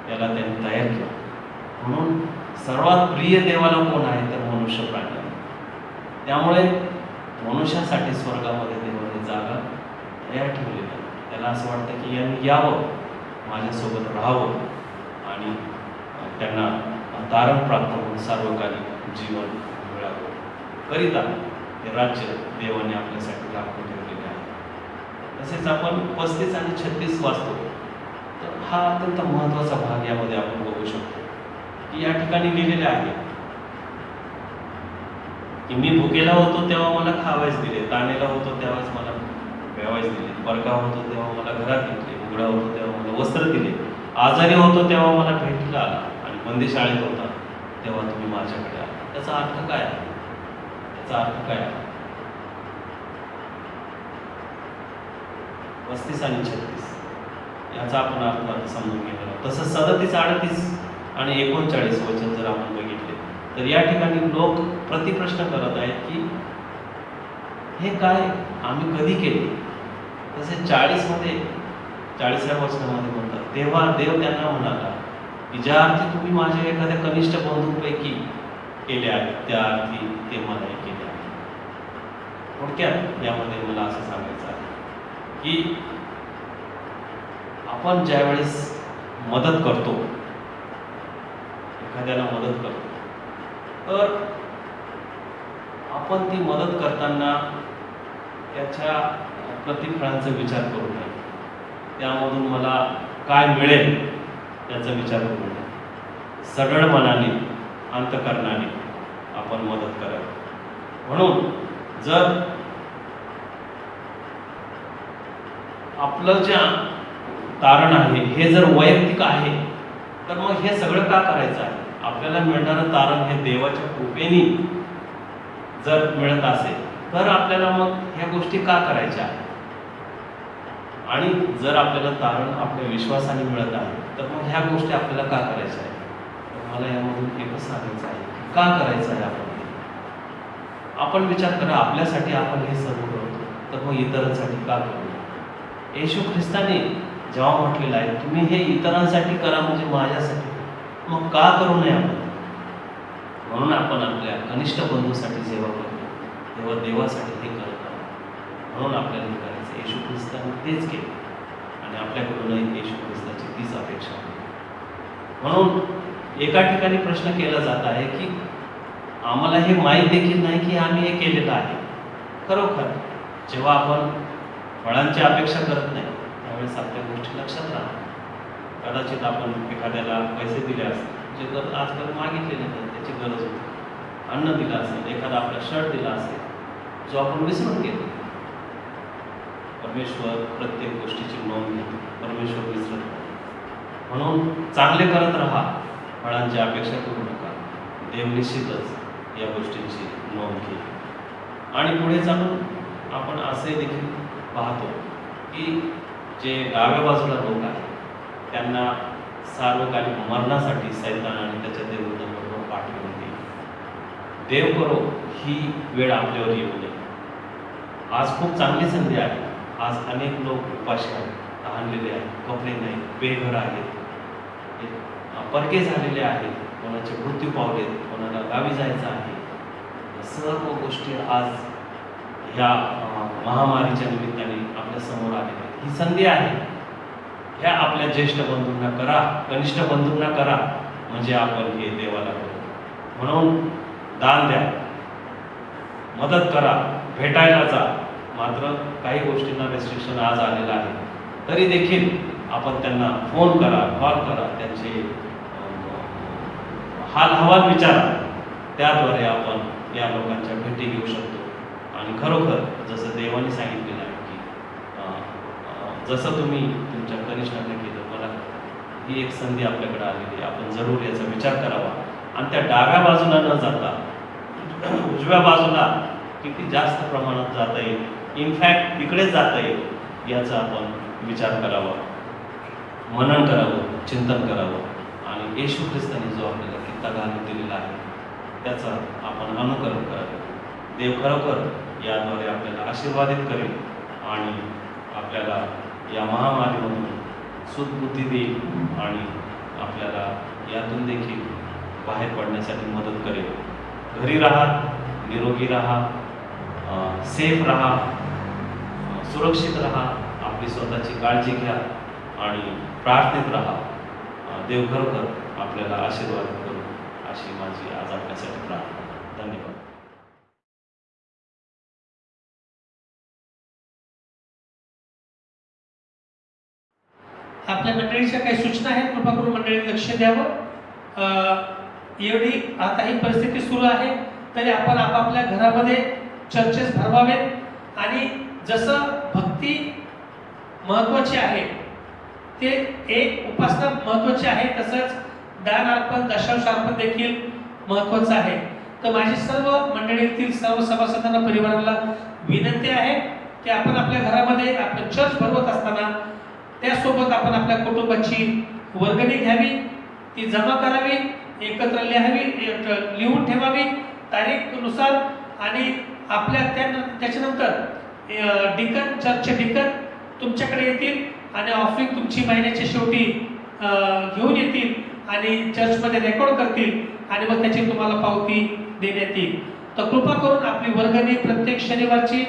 त्याला त्याने तयार केलं. म्हणून सर्वात प्रिय देवाला कोण आहे तर मनुष्य प्राणी. त्यामुळे मनुष्यासाठी स्वर्गामध्ये देवाने जागा तयार ठेवलेली आहे. त्याला असं वाटतं की यांनी यावं, माझ्यासोबत राहावं आणि त्यांना तारण प्राप्त होऊन सार्वकालिक जीवन मिळावं. करिता हे राज्य देवाने आपल्यासाठी राखून ठेवलेले आहे. तसेच आपण 35 आणि 36 वाचतो तर हा अत्यंत महत्त्वाचा भाग यामध्ये आपण बघू शकतो की या ठिकाणी लिहिलेले आहे की मी भुकेला होतो तेव्हा मला खावायच दिले, ताणेला होतो तेव्हाच मला प्यावायच दिले, परका होतो तेव्हा मला घरात घेतले, उघडा होतो तेव्हा मला वस्त्र दिले, आजारी होतो तेव्हा मला भेटीला आला आणि बंदिशाळेत होता तेव्हा तुम्ही माझ्याकडे आला. त्याचा अर्थ काय आहे? त्याचा अर्थ काय आहे? 35 आणि 36 याचा आपण अर्थ समजून घेतला. तसं 37, 38 आणि 39 वचन जर आपण बघितले तर या ठिकाणी लोक प्रतिप्रश्न करत आहेत की हे काय आम्ही कधी केले. तसे 40व्या वचनामध्ये म्हणतात, तेव्हा देव त्यांना म्हणाला की ज्या अर्थी तुम्ही माझ्या एखाद्या कनिष्ठ बंधूंपैकी केले आहेत त्या अर्थी ते मलाही केले आहे. थोडक्यात यामध्ये मला असं सांगायचं आहे की आपण ज्यावेळेस मदत करतो, एखाद्याला मदत करतो, तर आपण ती मदत करताना त्याच्या प्रतिफळांचा विचार करू नये, त्यामधून मला काय मिळेल त्याचा विचार करू नये. सरळ मनाने, अंतःकरणाने आपण मदत करावी. म्हणून जर आपलं जे तारण आहे हे जर वैयक्तिक आहे तर मग हे सगळं का करायचं आहे? आपल्याला मिळणारं तारण हे देवाच्या कृपेने जर मिळत असेल तर आपल्याला मग ह्या गोष्टी का करायच्या आहेत? आणि जर आपल्याला तारण आपल्या विश्वासाने मिळत आहे तर मग ह्या गोष्टी आपल्याला का करायच्या आहेत? तर मला यामधून एकच सांगायचं आहे की का करायचं आहे आपण विचार करा, आपल्यासाठी आपण हे सर्व करतो तर मग इतरांसाठी का करू? येशू ख्रिस्ताने जेव्हा म्हटलेलं आहे तुम्ही हे इतरांसाठी करा म्हणजे माझ्यासाठी, मग का करू नये आपण? म्हणून आपण आपल्या कनिष्ठ बंधूसाठी सेवा करतो तेव्हा देवासाठी हे करत आहोत. म्हणून आपल्याला हे करायचं. येशू ख्रिस्ताने तेच केले आणि आपल्याकडूनही येशू ख्रिस्ताची तीच अपेक्षा आहे. म्हणून एका ठिकाणी प्रश्न केला जात आहे की आम्हाला हे माहीत देखील नाही की आम्ही हे केलेलं आहे. खरोखर जेव्हा आपण फळांची अपेक्षा करत नाही त्यावेळेस आपल्या गोष्टी लक्षात राहतात. कदाचित आपण एखाद्याला पैसे दिले असतील जे आजकाल मागितलेले नाही, त्याची गरज होती, अन्न दिलं असेल, एखादा आपला शर्ट दिला असेल जो आपण विसरून गेलो. परमेश्वर प्रत्येक गोष्टीची नोंद घेतो, परमेश्वर विसरत नाही. म्हणून चांगले करत राहा, फळांची अपेक्षा करू नका. देव निश्चितच या गोष्टींची नोंद घेईल. आणि पुढे जाऊन आपण असे देखील पाहतो की जे डाव्या बाजूला लोक आहेत त्यांना सार्वकालिक मरणासाठी सैतान आणि त्याच्या देवदूतांबरोबर पाठवून देईल. देव करो ही वेळ आपल्यावर येऊ नये. आज खूप चांगली संधी आहे. आज अनेक लोक उपाशी आहेत, तहानलेले आहेत, कपडे नाहीत, बेघर आहेत, परके झालेले आहेत, कोणाचे मृत्यू पावलेत, कोणाला गावी जायचं आहे. सर्व गोष्टी आज ह्या महामारीच्या निमित्ताने आपल्या समोर आलेल्या आहेत. ही संधी आहे. ह्या आपल्या ज्येष्ठ बंधूंना करा, कनिष्ठ बंधूंना करा, म्हणजे आपण हे देवाला करू. म्हणून दान द्या, मदत करा, भेटायला जा. मात्र काही गोष्टींना रेस्ट्रिक्शन आज आलेलं आहे, तरी देखील आपण त्यांना फोन करा, कॉल करा, त्यांचे हाल हवाल विचारा. त्याद्वारे आपण या लोकांच्या भेटी घेऊ शकतो. आणि खरोखर जसं देवाने सांगितलेलं आहे की जसं तुम्ही तुमच्या कनिष्ठांना केलं, मला ही एक संधी आपल्याकडे आलेली आहे. आपण जरूर याचा विचार करावा आणि त्या डाव्या बाजूला न जाता उजव्या बाजूला किती जास्त प्रमाणात जाता येईल, इनफॅक्ट तिकडेच जाता येईल याचा आपण विचार करावा, मनन करावं, चिंतन करावं. आणि येशू ख्रिस्ताने जो आपल्याला कित्ता घालून दिलेला आहे त्याचं आपण अनुकरण करावं. देव खरोखर याद्वारे आपल्याला आशीर्वादित करेल आणि आपल्याला या महामारीमधून सुदबुद्धी देईल आणि आपल्याला यातून देखील बाहेर पडण्यासाठी मदत करेल. घरी राहा, निरोगी राहा, सेफ राहा, सुरक्षित राहा, आपली स्वतःची काळजी घ्या आणि प्रार्थनेत राहा. देव खरोखर आपल्याला आशीर्वाद करू अशी माझी आज आपल्यासाठी प्रार्थना. धन्यवाद. आपल्या मंडळीच्या काही सूचना आहेत, कृपा करून मंडळी लक्ष द्यावं. एवढी आता ही परिस्थिती सुरू आहे तरी आपण आपापल्या घरामध्ये चर्चेस भरवावेत आणि जसं भक्ती महत्त्वाची आहे ते एक उपासना महत्त्वाची आहे तसंच दान अर्पण, दशांश अर्पण देखील महत्त्वाचं आहे. तर माझी सर्व मंडळीतील सर्व सभासदांना, परिवाराला विनंती आहे की आपण आपल्या घरामध्ये आपलं चर्च भरवत असताना त्यासोबत आपण आपल्या कुटुंबाची वर्गणी घ्यावी, ती जमा करावी, एकत्र लिहावी, लिहून ठेवावी तारीखनुसार. आणि आपल्या त्याच्यानंतर डिकन, चर्चचे डिकन तुमच्याकडे येतील आणि ऑफरिंग तुमची महिन्याच्या शेवटी घेऊन येतील आणि चर्चमध्ये रेकॉर्ड करतील आणि मग त्याची तुम्हाला पावती देण्यात येईल. तर कृपा करून आपली वर्गणी प्रत्येक शनिवारची,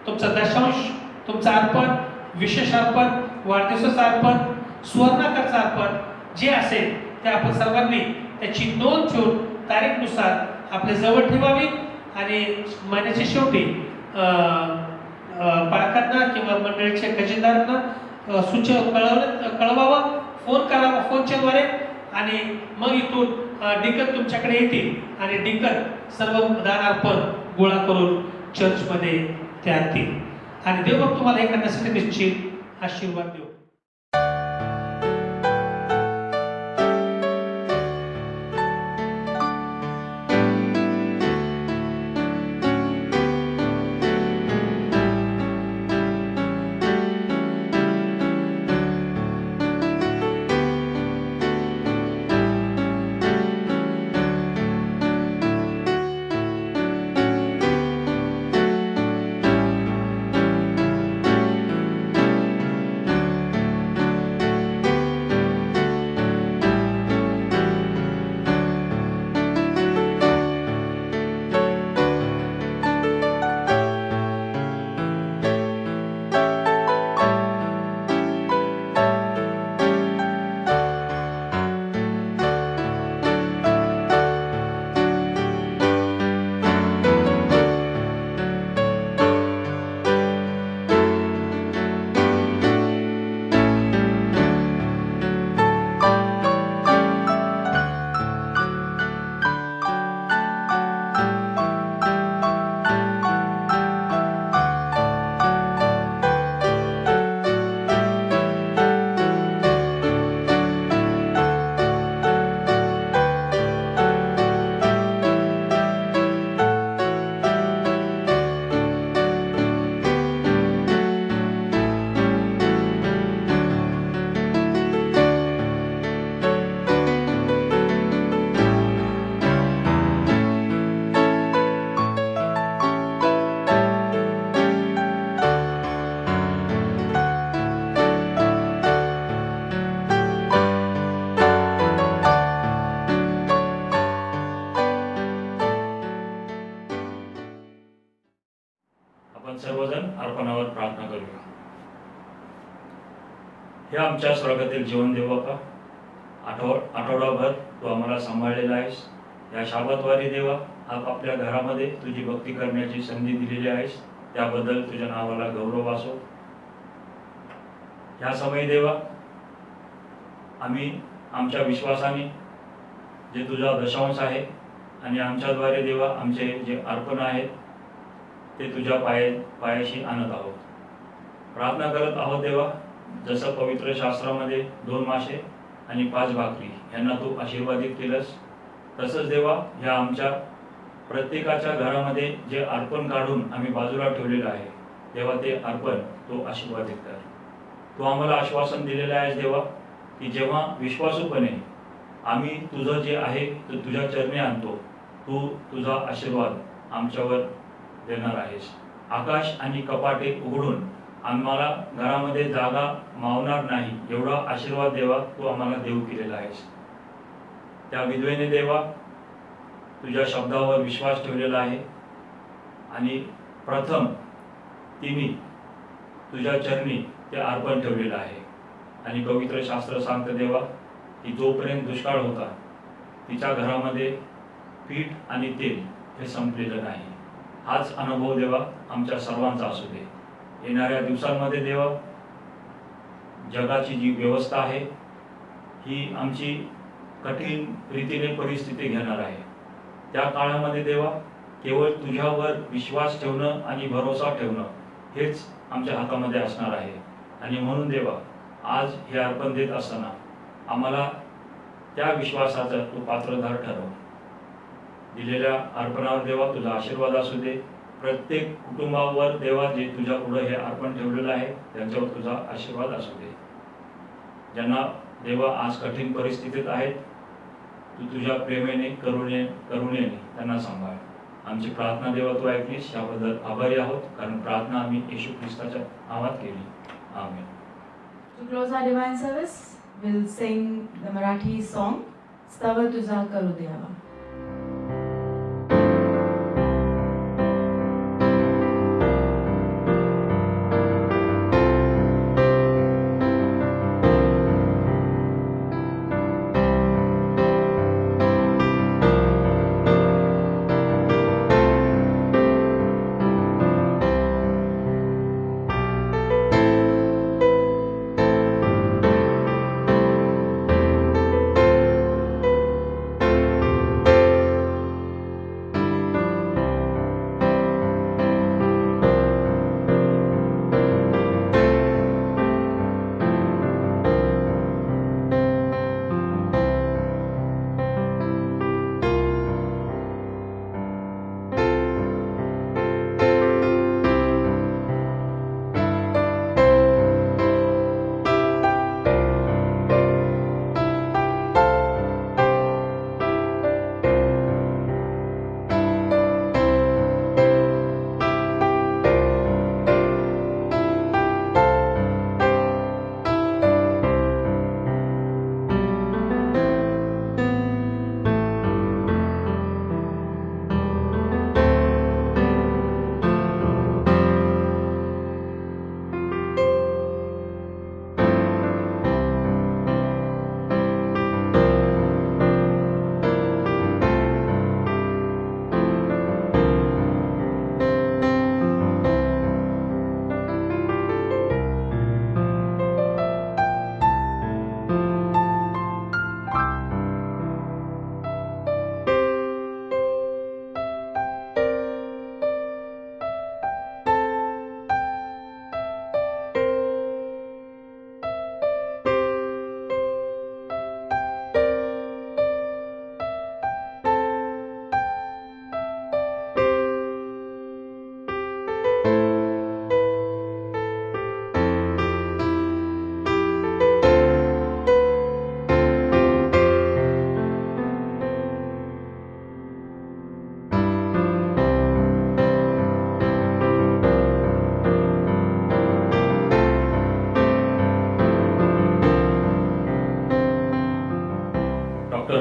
तुमचा दशांश, तुमचं अर्पण, विशेष अर्पण, वाढदिवसाचं अर्पण, सुवर्णाकरचं अर्पण जे असेल ते आपण सर्वांनी त्याची नोंद ठेवून तारीखनुसार आपल्या जवळ ठेवावी आणि महिन्याच्या शेवटी पालकांना किंवा मंडळीच्या खजिनदारांना कळवावं, फोन करावा फोनच्याद्वारे. आणि मग इथून डिकन तुमच्याकडे येतील आणि डिकन सर्व दान अर्पण गोळा करून चर्चमध्ये ते आणतील आणि देव तुम्हाला हे करण्यासाठी निश्चित आशीर्वाद देऊ. आपण सर्वजण अर्पणावर प्रार्थना करूया. हे आमच्या स्वर्गातील जीवन देव बापा, आठवडाभर तू आम्हाला सांभाळलेला आहेस. या शाबतवारी देवा आपल्या घरामध्ये तुझी भक्ती करण्याची संधी दिलेली आहेस, त्याबद्दल तुझ्या नावाला गौरव असो. ह्या समयी देवा आम्ही आमच्या विश्वासाने जे तुझा दशांश आहे आणि आमच्याद्वारे देवा आमचे जे अर्पण आहेत ते तुझ्या पायाशी आणत आहोत. प्रार्थना करत आहोत देवा, जसं पवित्र शास्त्रामध्ये 2 मासे आणि 5 भाकरी यांना तू आशीर्वादित केलंस, तसंच देवा ह्या आमच्या प्रत्येकाच्या घरामध्ये जे अर्पण काढून आम्ही बाजूला ठेवलेलं आहे तेव्हा ते अर्पण तू आशीर्वादित कर. तू आम्हाला आश्वासन दिलेलं आहेस देवा की जेव्हा विश्वासूपणे आम्ही तुझं जे आहे ते तुझ्या चरणी आणतो, तू तुझा आशीर्वाद आमच्यावर देणार आहेस. आकाश आणि कपाटे उघडून आम्हाला घरामध्ये जागा मावणार नाही एवढा आशीर्वाद देवा तू आम्हाला देऊ केलेला आहेस. त्या विधवेने देवा तुझ्या शब्दावर विश्वास ठेवलेला आहे आणि प्रथम तिने तुझ्या चरणी ते अर्पण ठेवलेलं आहे. आणि पवित्र शास्त्र सांगतं देवा की जोपर्यंत दुष्काळ होता तिच्या घरामध्ये पीठ आणि तेल हे संपलेलं नाही. हाच अनुभव देवा आमच्या सर्वांचा असू दे. येणाऱ्या दिवसांमध्ये देवा जगाची जी व्यवस्था आहे ही आमची कठीण रीतीने परिस्थिती घेणार आहे. त्या काळामध्ये देवा केवळ तुझ्यावर विश्वास ठेवणं आणि भरोसा ठेवणं हेच आमच्या हातामध्ये असणार आहे. आणि म्हणून देवा आज हे अर्पण देत असताना आम्हाला त्या विश्वासाचा तू पात्रधार ठरव. दिलेल्या अर्पणावर देवा तुझा आशीर्वाद असू दे. प्रत्येक कुटुंबावर देवा जे तुझ्या पुढे हे अर्पण ठेवलेलं आहे त्यांच्यावर तुझा आशीर्वाद असू दे. ज्यांना देवा आज कठीण परिस्थितीत आहेत तू तुझ्या प्रेमेने करुणेने त्यांना सांभाळ. आमची प्रार्थना देवा तू ऐकलीस, याबद्दल आभारी आहोत, कारण प्रार्थना आम्ही येशू ख्रिस्ताच्या नावात केली. आमेन. To close our divine service, we'll sing the Marathi song Stava Tuza Karu Deva.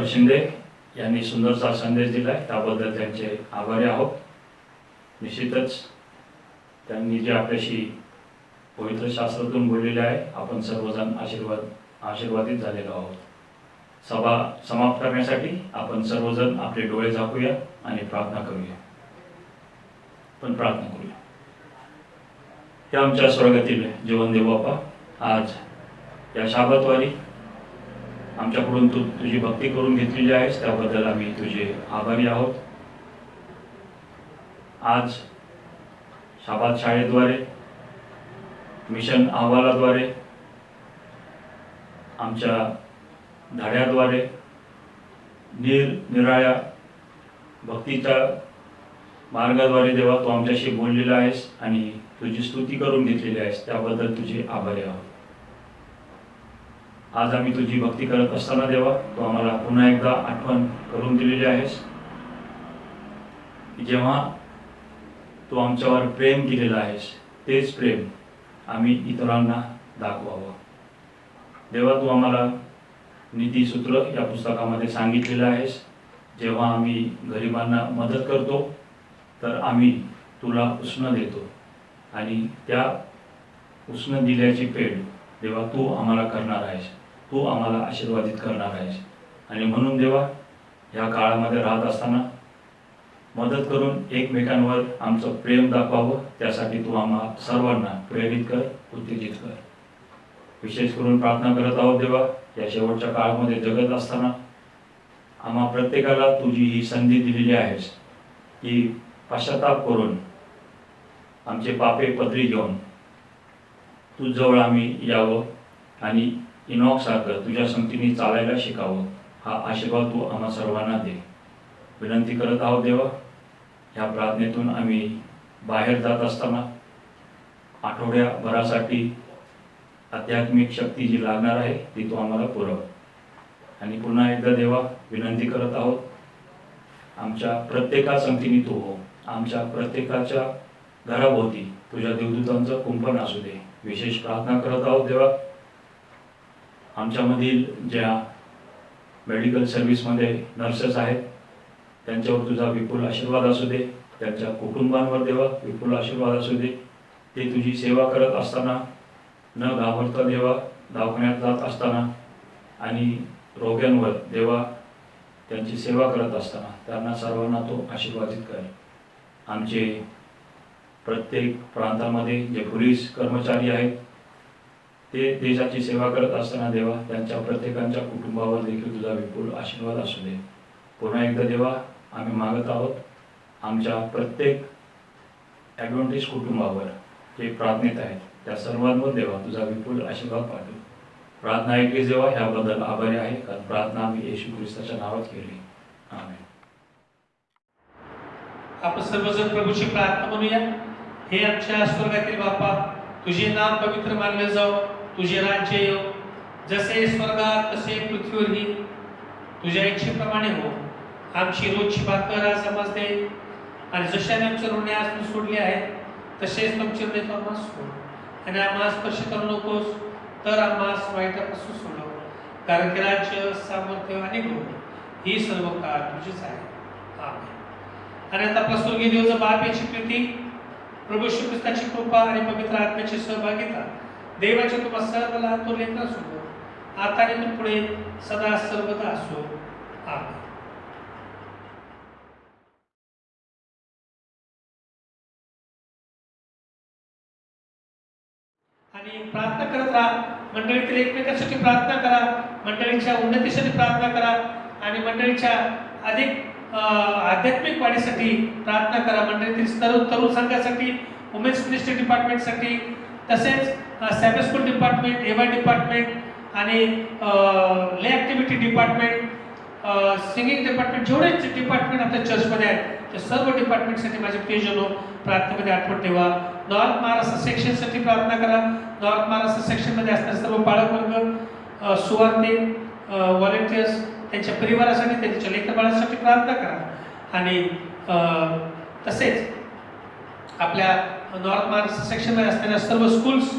Shinde यांनी सुंदरसा संदेश दिला आहे, त्याबद्दल त्यांचे आभारी आहोत. निश्चितच त्यांनी जे आपल्याशी पवित्र शास्त्रातून बोललेले आहे, आपण सर्वजण आशीर्वादित झालेलो आहोत. सभा समाप्त करण्यासाठी आपण सर्वजण आपले डोळे झाकूया आणि प्रार्थना करूया. हे आमच्या स्वर्गातील जीवन देव बापा, आज या शाबतवारी आमच्याकडून तू तुझी भक्ती करून घेतलेली आहेस, त्याबद्दल आम्ही तुझे आभारी आहोत. आज शाबात शाळेद्वारे, मिशन अहवालाद्वारे, आमच्या धड्याद्वारे, निराळ्या भक्तीच्या मार्गाद्वारे देवा तू आमच्याशी बोललेला आहेस आणि तुझी स्तुती करून घेतलेली आहेस, त्याबद्दल तुझे आभारी आहोत. आज आम्ही तुझी भक्ती करत असताना देवा तू आम्हाला पुन्हा एकदा आठवण करून दिलेली आहेस की जेव्हा तू आमच्यावर प्रेम केलेलं आहेस, तेच प्रेम आम्ही इतरांना दाखवावं. देवा तू आम्हाला नीतीसूत्र या पुस्तकामध्ये सांगितलेलं आहेस, जेव्हा आम्ही गरिबांना मदत करतो तर आम्ही तुला उष्ण देतो आणि त्या उष्ण दिल्याची फेड देवा तू आम्हाला करणार आहेस, तू आम्हाला आशीर्वादित करणार आहेस. आणि म्हणून देवा ह्या काळामध्ये राहत असताना मदत करून एकमेकांवर आमचं प्रेम दाखवावं, त्यासाठी तू आम्हा सर्वांना प्रेरित कर, उत्तेजित कर. विशेष करून प्रार्थना करत आहोत देवा, या शेवटच्या काळामध्ये जगत असताना आम्हा प्रत्येकाला तुझी ही संधी दिलेली आहेस की पश्चाताप करून आमचे पापे पदरी घेऊन तुझजवळ आम्ही यावं आणि इनॉकसारखं तुझ्या संगतीने चालायला शिकावं. हा आशीर्वाद तू आम्हा सर्वांना दे. विनंती करत आहोत देवा, ह्या प्रार्थनेतून आम्ही बाहेर जात असताना आठवड्याभरासाठी आध्यात्मिक शक्ती जी लागणार आहे ती तू आम्हाला पुरव. आणि पुन्हा एकदा देवा विनंती करत आहोत, आमच्या प्रत्येका संगतीने तू हो, आमच्या प्रत्येकाच्या घराभोवती तुझ्या देवदूतांचं कुंपण असू दे. विशेष प्रार्थना करत आहोत देवा, आमच्यामधील ज्या मेडिकल सर्व्हिसमध्ये नर्सेस आहेत त्यांच्यावर तुझा विपुल आशीर्वाद असू दे, त्यांच्या कुटुंबांवर देवा विपुल आशीर्वाद असू दे. ते तुझी सेवा करत असताना न घाबरता देवा दवाखान्यात जात असताना आणि रोग्यांवर देवा त्यांची सेवा करत असताना त्यांना सर्वांना तो आशीर्वादित कर. आमचे प्रत्येक प्रांतामध्ये जे पोलीस कर्मचारी आहेत ते देशाची सेवा करत असताना देवा त्यांच्या प्रत्येकांच्या कुटुंबावर देखील तुझा विपुल आशीर्वाद असू दे. पुन्हा एकदा देवा आम्ही मागत आहोत, आमच्या प्रत्येक ॲडव्हेंटिस्ट कुटुंबावर जे प्रार्थनेत आहेत त्या सर्वांवर देवा तुझा विपुल आशीर्वाद पाठव. प्रार्थना ऐकली देवा, ह्याबद्दल आभारी आहे, कारण प्रार्थना आम्ही येशू ख्रिस्ताच्या नावात केली. आमेन. आपण सर्वजण प्रभूची प्रार्थना म्हणूया. हे आमच्या स्वर्गातील बापा, तुझे नाम पवित्र मानले जाओ, तुझे राज्य येऊ, जसे स्वर्गात तसे पृथ्वीवरही तुझ्या इच्छेप्रमाणे हो. आमची रोजची भाकर आज आम्हाला दे, आणि जशाने आमचे ऋण आज सोडले आहेत तसेच तुमचे ऋण आम्हाला सोड, आणि आम्हाला स्पर्श करू नकोस तर आम्हाला वाईटापासून सोडव, कारण की राज्य, सामर्थ्य आणि गौरव ही सर्व काळ तुझीच आहे. आमेन. आणि आता आपला स्वर्गीय देवाचा बाप याची प्रीती, प्रभू श्री ख्रिस्ताची कृपा आणि पवित्र आत्म्याची सहभागिता देवाच्या तुम्हा सर्वांना तो लेकरासोबत आता आणि पुढे सदा सर्वदा असो. आमेन. आणि प्रार्थना करत राहा. मंडळीतील एकमेकांसाठी प्रार्थना करा, मंडळीच्या उन्नतीसाठी प्रार्थना करा, आणि मंडळीच्या अधिक आध्यात्मिक वाढीसाठी प्रार्थना करा. मंडळीतील तरुण संघासाठी, वुमेन्स मिनिस्ट्री डिपार्टमेंटसाठी, तसेच सॅबे स्कूल डिपार्टमेंट, एवाय डिपार्टमेंट आणि ले ॲक्टिव्हिटी डिपार्टमेंट, सिंगिंग डिपार्टमेंट, जेवढे डिपार्टमेंट आपल्या चर्चमध्ये आहेत त्या सर्व डिपार्टमेंटसाठी माझे प्रियजनो प्रार्थनेमध्ये आठवण ठेवा. नॉर्थ महाराष्ट्र सेक्शनसाठी प्रार्थना करा. नॉर्थ महाराष्ट्र सेक्शनमध्ये असणारे सर्व पालकवर्ग, सुवार्ते, व्हॉलेंटियर्स, त्यांच्या परिवारासाठी, त्यांच्या लेकरबाळांसाठी प्रार्थना करा. आणि तसेच आपल्या नॉर्थ महाराष्ट्र सेक्शनमध्ये असणाऱ्या सर्व स्कूल्स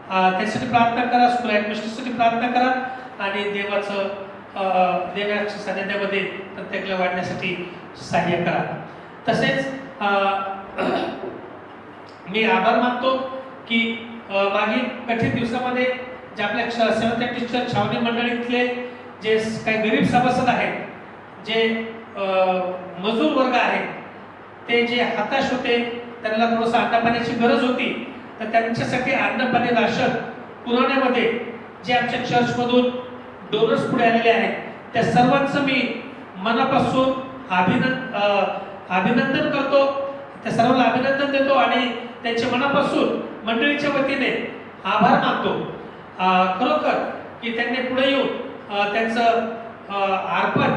त्यासाठी प्रार्थना करा, स्कूल ॲडमिनिस्ट्रेशनसाठी प्रार्थना करा, आणि देवाचं देवाच्या सानिध्यामध्ये प्रत्येकाला वाढण्यासाठी सहाय्य करा. तसेच मी आभार मानतो की मागील कठीण दिवसामध्ये जे आपल्या सेवंत बॅप्टिस्ट चर्च छावणी मंडळीतले जे काही गरीब सभासद आहेत, जे मजूर वर्ग आहेत, ते जे हताश होते, त्यांना थोडंसं अन्नपाण्याची गरज होती, तर त्यांच्यासाठी अन्नपाणी राशन पुरवण्यामध्ये जे आमच्या चर्चमधून डोनर्स पुढे आलेले आहेत, त्या सर्वांचं मी मनापासून अभिनंदन करतो, त्या सर्वांना अभिनंदन देतो आणि त्यांच्या मनापासून मंडळीच्या वतीने आभार मानतो. खरोखर की त्यांनी पुढे येऊन त्यांचं अर्पण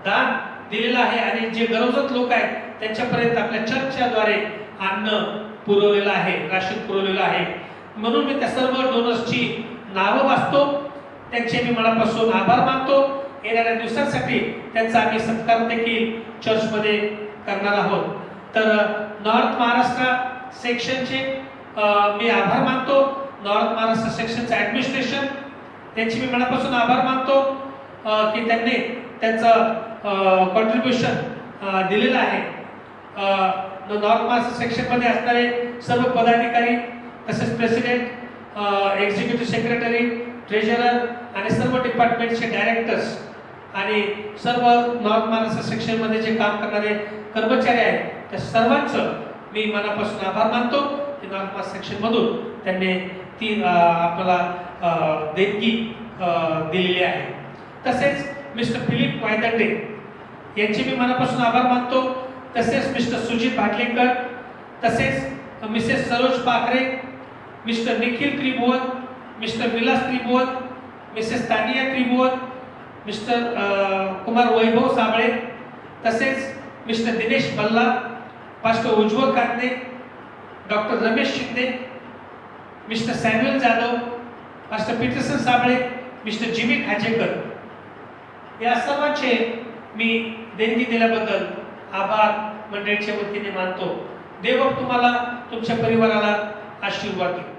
दान दिलेलं आहे आणि जे गरजवंत लोक आहेत त्यांच्यापर्यंत आपल्या चर्चच्या द्वारे अन्न पुरवलेलं आहे, राशन पुरवलेलं आहे. म्हणून मी त्या सर्व डोनर्सची नावं वाचतो, त्यांचे मी मनापासून आभार मानतो. येणाऱ्या दिवसांसाठी त्यांचा आम्ही सत्कार देखील चर्चमध्ये करणार आहोत. तर नॉर्थ महाराष्ट्र सेक्शनचे मी आभार मानतो. नॉर्थ महाराष्ट्र सेक्शनचं ॲडमिनिस्ट्रेशन त्यांची मी मनापासून आभार मानतो की त्यांनी त्यांचं कॉन्ट्रीब्युशन दिलेलं आहे. नॉर्थ महाराष्ट्र सेक्शनमध्ये असणारे सर्व पदाधिकारी, तसेच प्रेसिडेंट, एक्झिक्युटिव्ह सेक्रेटरी, ट्रेजरर आणि सर्व डिपार्टमेंटचे डायरेक्टर्स आणि सर्व नॉर्थ महाराष्ट्र सेक्शनमध्ये जे काम करणारे कर्मचारी आहेत, त्या सर्वांचं मी मनापासून आभार मानतो की नॉर्थ महाराष्ट्र सेक्शनमधून त्यांनी ती आपल्याला देणगी दिलेली आहे. तसेच मिस्टर फिलिप वायदंडे यांचे मी मनापासून आभार मानतो. तसेच मिस्टर सुजित भाटलेकर, तसेच Mrs Saroj Pakhare, Mr Nikhil Tribhuvan, Mr Vilas Tribhuvan, Mrs Tania Tribhuvan, Mr Kumar Vaibhav Sable, तसेच Mr Dinesh Balla, pastor Ujjwal Kande, doctor Ramesh Shinde, Mr Samuel Jadhav, master Peterson Sable, Mr Jimmy Khajekar, या सर्वांचे मी देणगी दिल्याबद्दल आभार मंडळीच्या वतीने मानतो. देव तुम्हाला तुमच्या परिवाराला आशीर्वाद देईल.